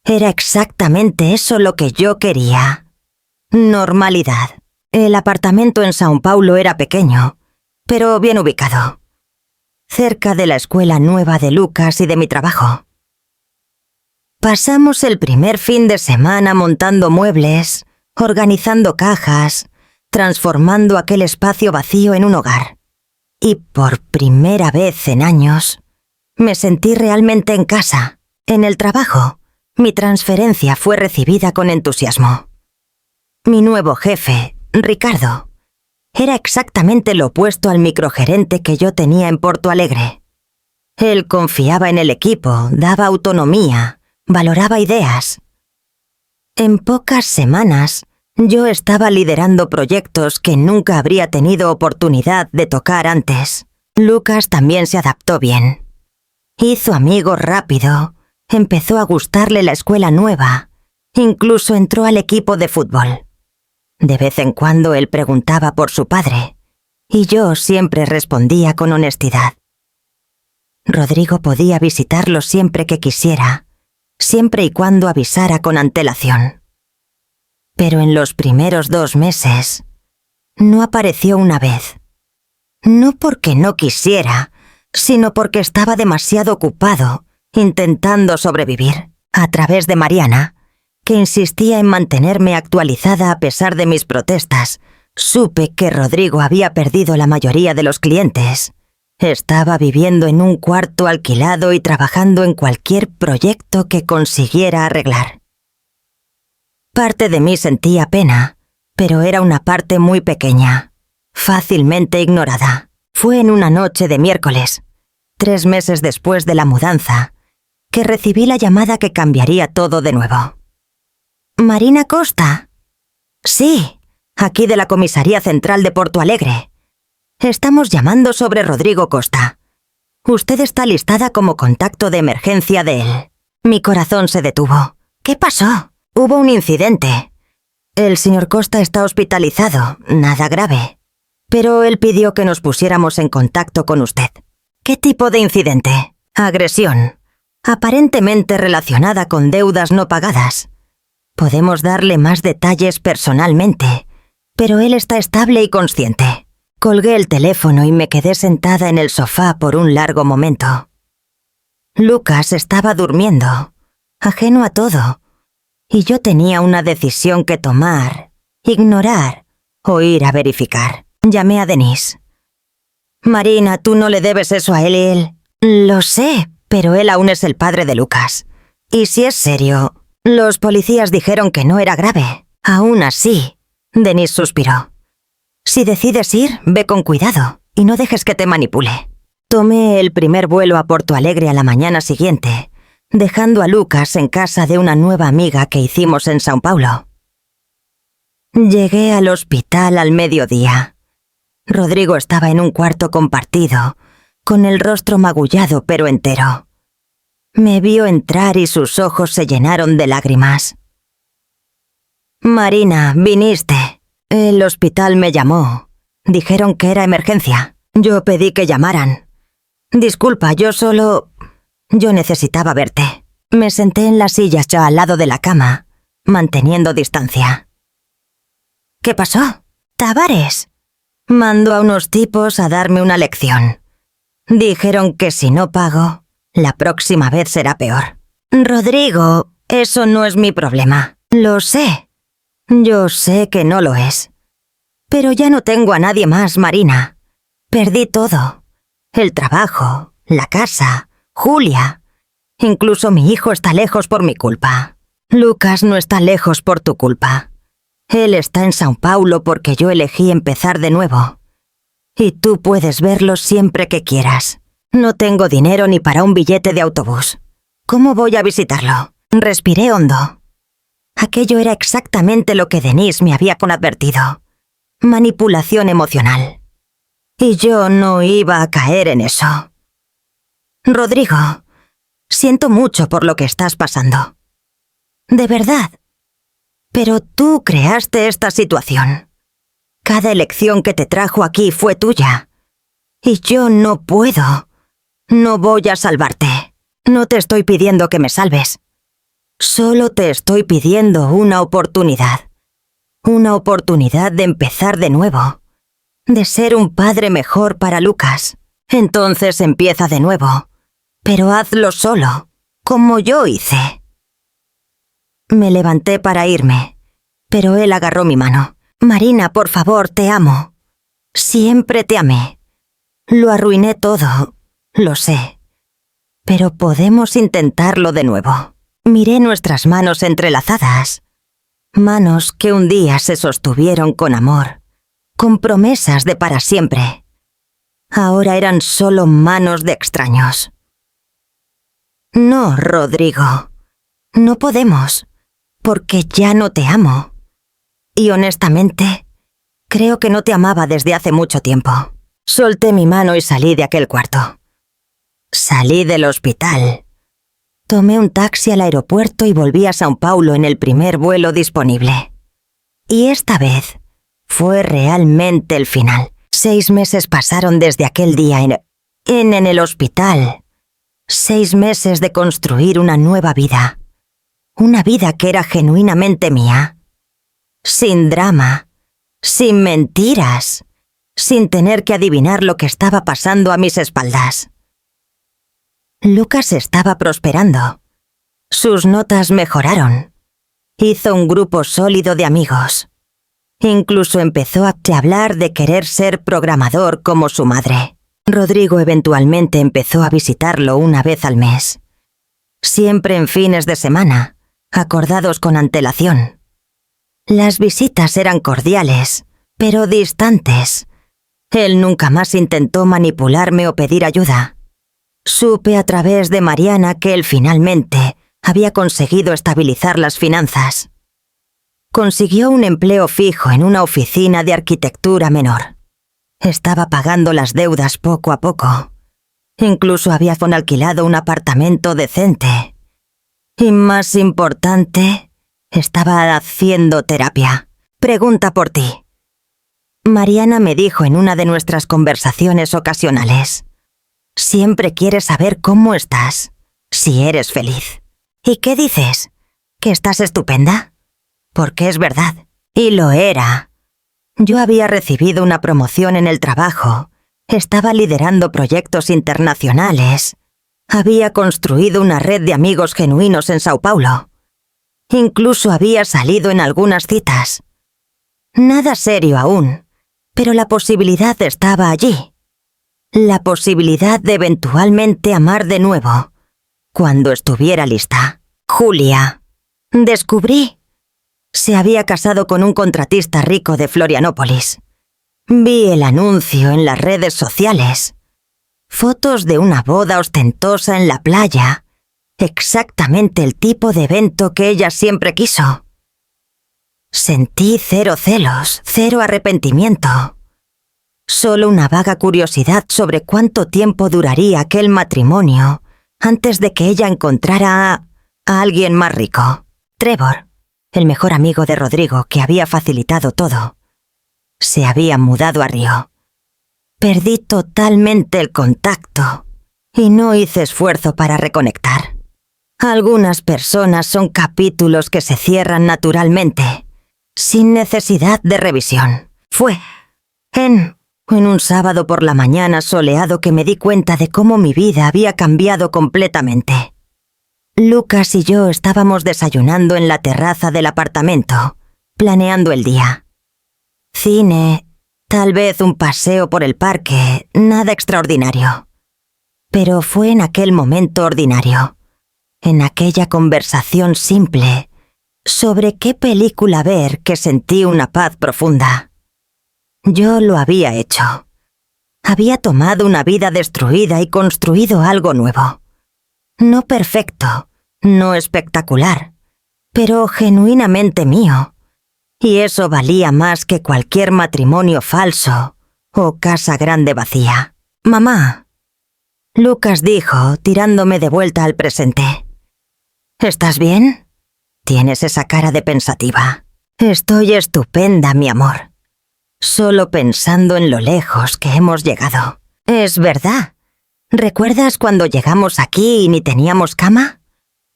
Era exactamente eso lo que yo quería. Normalidad. El apartamento en São Paulo era pequeño, pero bien ubicado. Cerca de la escuela nueva de Lucas y de mi trabajo. Pasamos el primer fin de semana montando muebles, organizando cajas, transformando aquel espacio vacío en un hogar. Y por primera vez en años, me sentí realmente en casa, en el trabajo. Mi transferencia fue recibida con entusiasmo. Mi nuevo jefe, Ricardo, era exactamente lo opuesto al microgerente que yo tenía en Porto Alegre. Él confiaba en el equipo, daba autonomía, valoraba ideas. En pocas semanas, yo estaba liderando proyectos que nunca habría tenido oportunidad de tocar antes. Lucas también se adaptó bien. Hizo amigos rápido. Empezó a gustarle la escuela nueva. Incluso entró al equipo de fútbol. De vez en cuando él preguntaba por su padre, y yo siempre respondía con honestidad. Rodrigo podía visitarlo siempre que quisiera, siempre y cuando avisara con antelación. Pero en los primeros 2 meses, no apareció una vez. No porque no quisiera, sino porque estaba demasiado ocupado, intentando sobrevivir, a través de Mariana, que insistía en mantenerme actualizada a pesar de mis protestas. Supe que Rodrigo había perdido la mayoría de los clientes. Estaba viviendo en un cuarto alquilado y trabajando en cualquier proyecto que consiguiera arreglar. Parte de mí sentía pena, pero era una parte muy pequeña, fácilmente ignorada. Fue en una noche de miércoles, 3 meses después de la mudanza, que recibí la llamada que cambiaría todo de nuevo. ¿Marina Costa? Sí, aquí de la Comisaría Central de Porto Alegre. Estamos llamando sobre Rodrigo Costa. Usted está listada como contacto de emergencia de él. Mi corazón se detuvo. ¿Qué pasó? Hubo un incidente. El señor Costa está hospitalizado, nada grave. Pero él pidió que nos pusiéramos en contacto con usted. ¿Qué tipo de incidente? Agresión. Aparentemente relacionada con deudas no pagadas. Podemos darle más detalles personalmente, pero él está estable y consciente. Colgué el teléfono y me quedé sentada en el sofá por un largo momento. Lucas estaba durmiendo, ajeno a todo, y yo tenía una decisión que tomar, ignorar o ir a verificar. Llamé a Denise. Marina, tú no le debes eso a él. Lo sé, pero él aún es el padre de Lucas. Y si es serio, los policías dijeron que no era grave. Aún así, Denise suspiró. Si decides ir, ve con cuidado y no dejes que te manipule. Tomé el primer vuelo a Porto Alegre a la mañana siguiente, dejando a Lucas en casa de una nueva amiga que hicimos en São Paulo. Llegué al hospital al mediodía. Rodrigo estaba en un cuarto compartido, con el rostro magullado pero entero. Me vio entrar y sus ojos se llenaron de lágrimas. Marina, viniste. El hospital me llamó. Dijeron que era emergencia. Yo pedí que llamaran. Disculpa, yo necesitaba verte. Me senté en la silla ya al lado de la cama, manteniendo distancia. ¿Qué pasó? Tavares. Mandó a unos tipos a darme una lección. Dijeron que si no pago, la próxima vez será peor. Rodrigo, eso no es mi problema. Lo sé. Yo sé que no lo es. Pero ya no tengo a nadie más, Marina. Perdí todo. El trabajo, la casa, Julia. Incluso mi hijo está lejos por mi culpa. Lucas no está lejos por tu culpa. Él está en São Paulo porque yo elegí empezar de nuevo. Y tú puedes verlo siempre que quieras. No tengo dinero ni para un billete de autobús. ¿Cómo voy a visitarlo? Respiré hondo. Aquello era exactamente lo que Denise me había advertido. Manipulación emocional. Y yo no iba a caer en eso. Rodrigo, siento mucho por lo que estás pasando. De verdad. Pero tú creaste esta situación. Cada elección que te trajo aquí fue tuya. Y yo no puedo. No voy a salvarte. No te estoy pidiendo que me salves. Solo te estoy pidiendo una oportunidad. Una oportunidad de empezar de nuevo. De ser un padre mejor para Lucas. Entonces empieza de nuevo. Pero hazlo solo, como yo hice. Me levanté para irme, pero él agarró mi mano. Marina, por favor, te amo. Siempre te amé. Lo arruiné todo, lo sé. Pero podemos intentarlo de nuevo. Miré nuestras manos entrelazadas. Manos que un día se sostuvieron con amor, con promesas de para siempre. Ahora eran solo manos de extraños. No, Rodrigo. No podemos, porque ya no te amo. Y honestamente, creo que no te amaba desde hace mucho tiempo. Solté mi mano y salí de aquel cuarto. Salí del hospital. Tomé un taxi al aeropuerto y volví a São Paulo en el primer vuelo disponible. Y esta vez fue realmente el final. 6 meses pasaron desde aquel día en el hospital. 6 meses de construir una nueva vida. Una vida que era genuinamente mía. Sin drama, sin mentiras, sin tener que adivinar lo que estaba pasando a mis espaldas. Lucas estaba prosperando. Sus notas mejoraron. Hizo un grupo sólido de amigos. Incluso empezó a hablar de querer ser programador como su madre. Rodrigo eventualmente empezó a visitarlo una vez al mes. Siempre en fines de semana, acordados con antelación. Las visitas eran cordiales, pero distantes. Él nunca más intentó manipularme o pedir ayuda. Supe a través de Mariana que él finalmente había conseguido estabilizar las finanzas. Consiguió un empleo fijo en una oficina de arquitectura menor. Estaba pagando las deudas poco a poco. Incluso había alquilado un apartamento decente. Y más importante, estaba haciendo terapia. Pregunta por ti. Mariana me dijo en una de nuestras conversaciones ocasionales. Siempre quiere saber cómo estás, si eres feliz. ¿Y qué dices? ¿Que estás estupenda? Porque es verdad, y lo era. Yo había recibido una promoción en el trabajo, estaba liderando proyectos internacionales, había construido una red de amigos genuinos en São Paulo. Incluso había salido en algunas citas. Nada serio aún, pero la posibilidad estaba allí. La posibilidad de eventualmente amar de nuevo, cuando estuviera lista. Julia. Descubrí. Se había casado con un contratista rico de Florianópolis. Vi el anuncio en las redes sociales. Fotos de una boda ostentosa en la playa. Exactamente el tipo de evento que ella siempre quiso. Sentí 0 celos, 0 arrepentimiento. Solo una vaga curiosidad sobre cuánto tiempo duraría aquel matrimonio antes de que ella encontrara a alguien más rico. Trevor. el mejor amigo de Rodrigo que había facilitado todo, se había mudado a Río. Perdí totalmente el contacto y no hice esfuerzo para reconectar. Algunas personas son capítulos que se cierran naturalmente, sin necesidad de revisión. Fue en un sábado por la mañana soleado que me di cuenta de cómo mi vida había cambiado completamente. Lucas y yo estábamos desayunando en la terraza del apartamento, planeando el día. Cine, tal vez un paseo por el parque, nada extraordinario. Pero fue en aquel momento ordinario, en aquella conversación simple, sobre qué película ver, que sentí una paz profunda. Yo lo había hecho. Había tomado una vida destruida y construido algo nuevo. No perfecto, no espectacular, pero genuinamente mío. Y eso valía más que cualquier matrimonio falso o casa grande vacía. «Mamá», Lucas dijo, tirándome de vuelta al presente. «¿Estás bien? Tienes esa cara de pensativa». «Estoy estupenda, mi amor. Solo pensando en lo lejos que hemos llegado». «Es verdad. ¿Recuerdas cuando llegamos aquí y ni teníamos cama?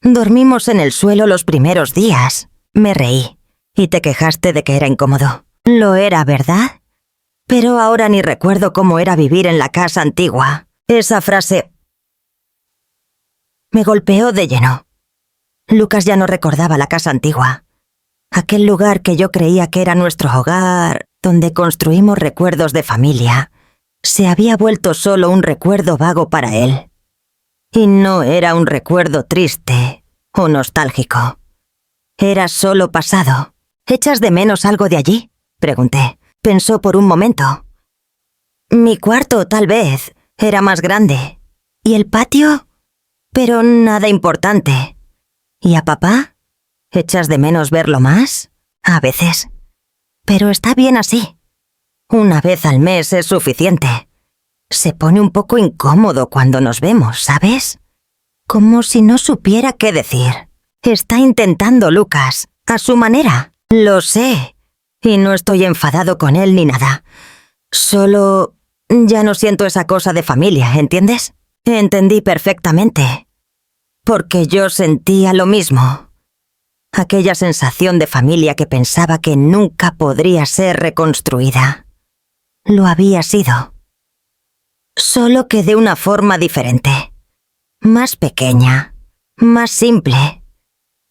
Dormimos en el suelo los primeros días». Me reí. «Y te quejaste de que era incómodo». «Lo era, ¿verdad? Pero ahora ni recuerdo cómo era vivir en la casa antigua». Esa frase me golpeó de lleno. Lucas ya no recordaba la casa antigua. Aquel lugar que yo creía que era nuestro hogar, donde construimos recuerdos de familia, se había vuelto solo un recuerdo vago para él. Y no era un recuerdo triste o nostálgico. Era solo pasado. «¿Echas de menos algo de allí?», pregunté. Pensó por un momento. «Mi cuarto, tal vez. Era más grande. ¿Y el patio? Pero nada importante. ¿Y a papá? ¿Echas de menos verlo más? A veces. Pero está bien así. Una vez al mes es suficiente. Se pone un poco incómodo cuando nos vemos, ¿sabes? Como si no supiera qué decir. Está intentando, Lucas, a su manera. Lo sé. Y no estoy enfadado con él ni nada. Solo ya no siento esa cosa de familia, ¿entiendes? Entendí perfectamente. Porque yo sentía lo mismo. Aquella sensación de familia que pensaba que nunca podría ser reconstruida. Lo había sido. Solo que de una forma diferente. Más pequeña, más simple,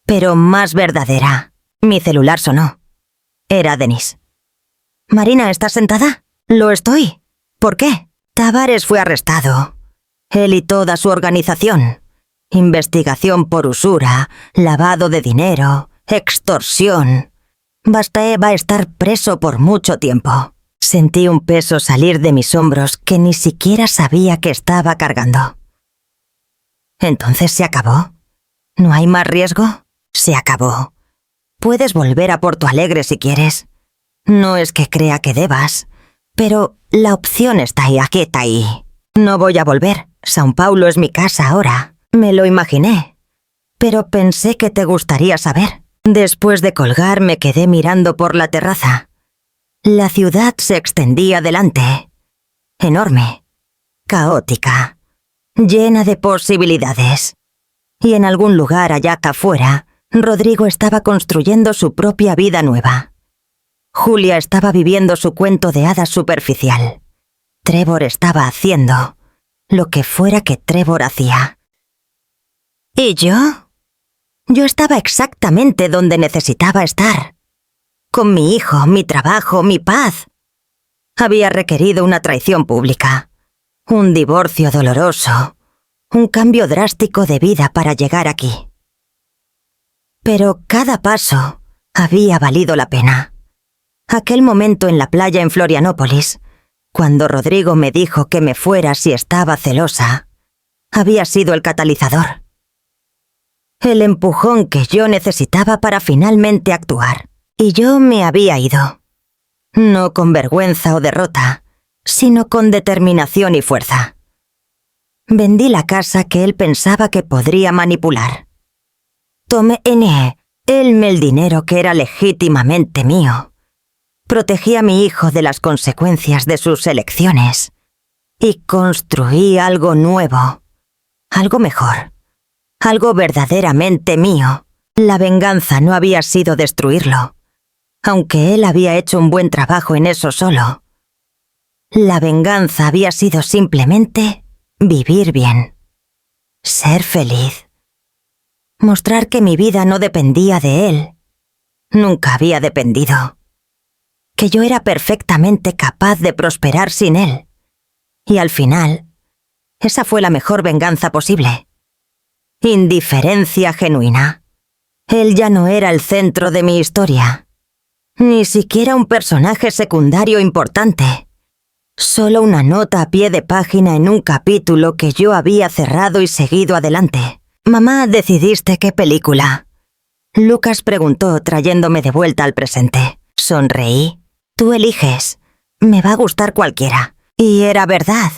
pero más verdadera. Mi celular sonó. Era Denise. «Marina, ¿estás sentada?» «Lo estoy». «¿Por qué?» «Tavares fue arrestado. Él y toda su organización. Investigación por usura, lavado de dinero, extorsión. Bastaé va a estar preso por mucho tiempo». Sentí un peso salir de mis hombros que ni siquiera sabía que estaba cargando. «¿Entonces se acabó? ¿No hay más riesgo?» «Se acabó. Puedes volver a Porto Alegre si quieres. No es que crea que debas, pero la opción está ahí, aquí está ahí. No voy a volver. São Paulo es mi casa ahora». Me lo imaginé, pero pensé que te gustaría saber. Después de colgar me quedé mirando por la terraza. La ciudad se extendía delante. Enorme, caótica, llena de posibilidades. Y en algún lugar allá afuera, Rodrigo estaba construyendo su propia vida nueva. Julia estaba viviendo su cuento de hadas superficial. Trevor estaba haciendo lo que fuera que Trevor hacía. ¿Y yo? Yo estaba exactamente donde necesitaba estar. Con mi hijo, mi trabajo, mi paz. Había requerido una traición pública, un divorcio doloroso, un cambio drástico de vida para llegar aquí. Pero cada paso había valido la pena. Aquel momento en la playa en Florianópolis, cuando Rodrigo me dijo que me fuera si estaba celosa, había sido el catalizador. El empujón que yo necesitaba para finalmente actuar. Y yo me había ido. No con vergüenza o derrota, sino con determinación y fuerza. Vendí la casa que él pensaba que podría manipular. Tomé Élme el dinero que era legítimamente mío. Protegí a mi hijo de las consecuencias de sus elecciones. Y construí algo nuevo. Algo mejor. Algo verdaderamente mío. La venganza no había sido destruirlo, aunque él había hecho un buen trabajo en eso solo. La venganza había sido simplemente vivir bien. Ser feliz. Mostrar que mi vida no dependía de él. Nunca había dependido. Que yo era perfectamente capaz de prosperar sin él. Y al final, esa fue la mejor venganza posible. Indiferencia genuina. Él ya no era el centro de mi historia. Ni siquiera un personaje secundario importante. Solo una nota a pie de página en un capítulo que yo había cerrado y seguido adelante. «Mamá, ¿decidiste qué película?», Lucas preguntó, trayéndome de vuelta al presente. Sonreí. «Tú eliges. Me va a gustar cualquiera». Y era verdad.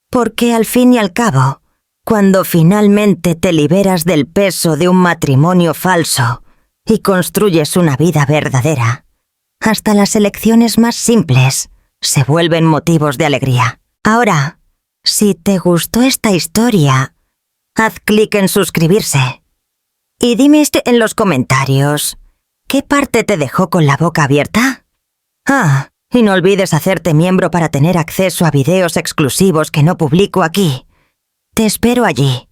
Porque al fin y al cabo, cuando finalmente te liberas del peso de un matrimonio falso y construyes una vida verdadera, hasta las elecciones más simples se vuelven motivos de alegría. Ahora, si te gustó esta historia, haz clic en suscribirse. Y dime en los comentarios, ¿qué parte te dejó con la boca abierta? Y no olvides hacerte miembro para tener acceso a videos exclusivos que no publico aquí. Te espero allí.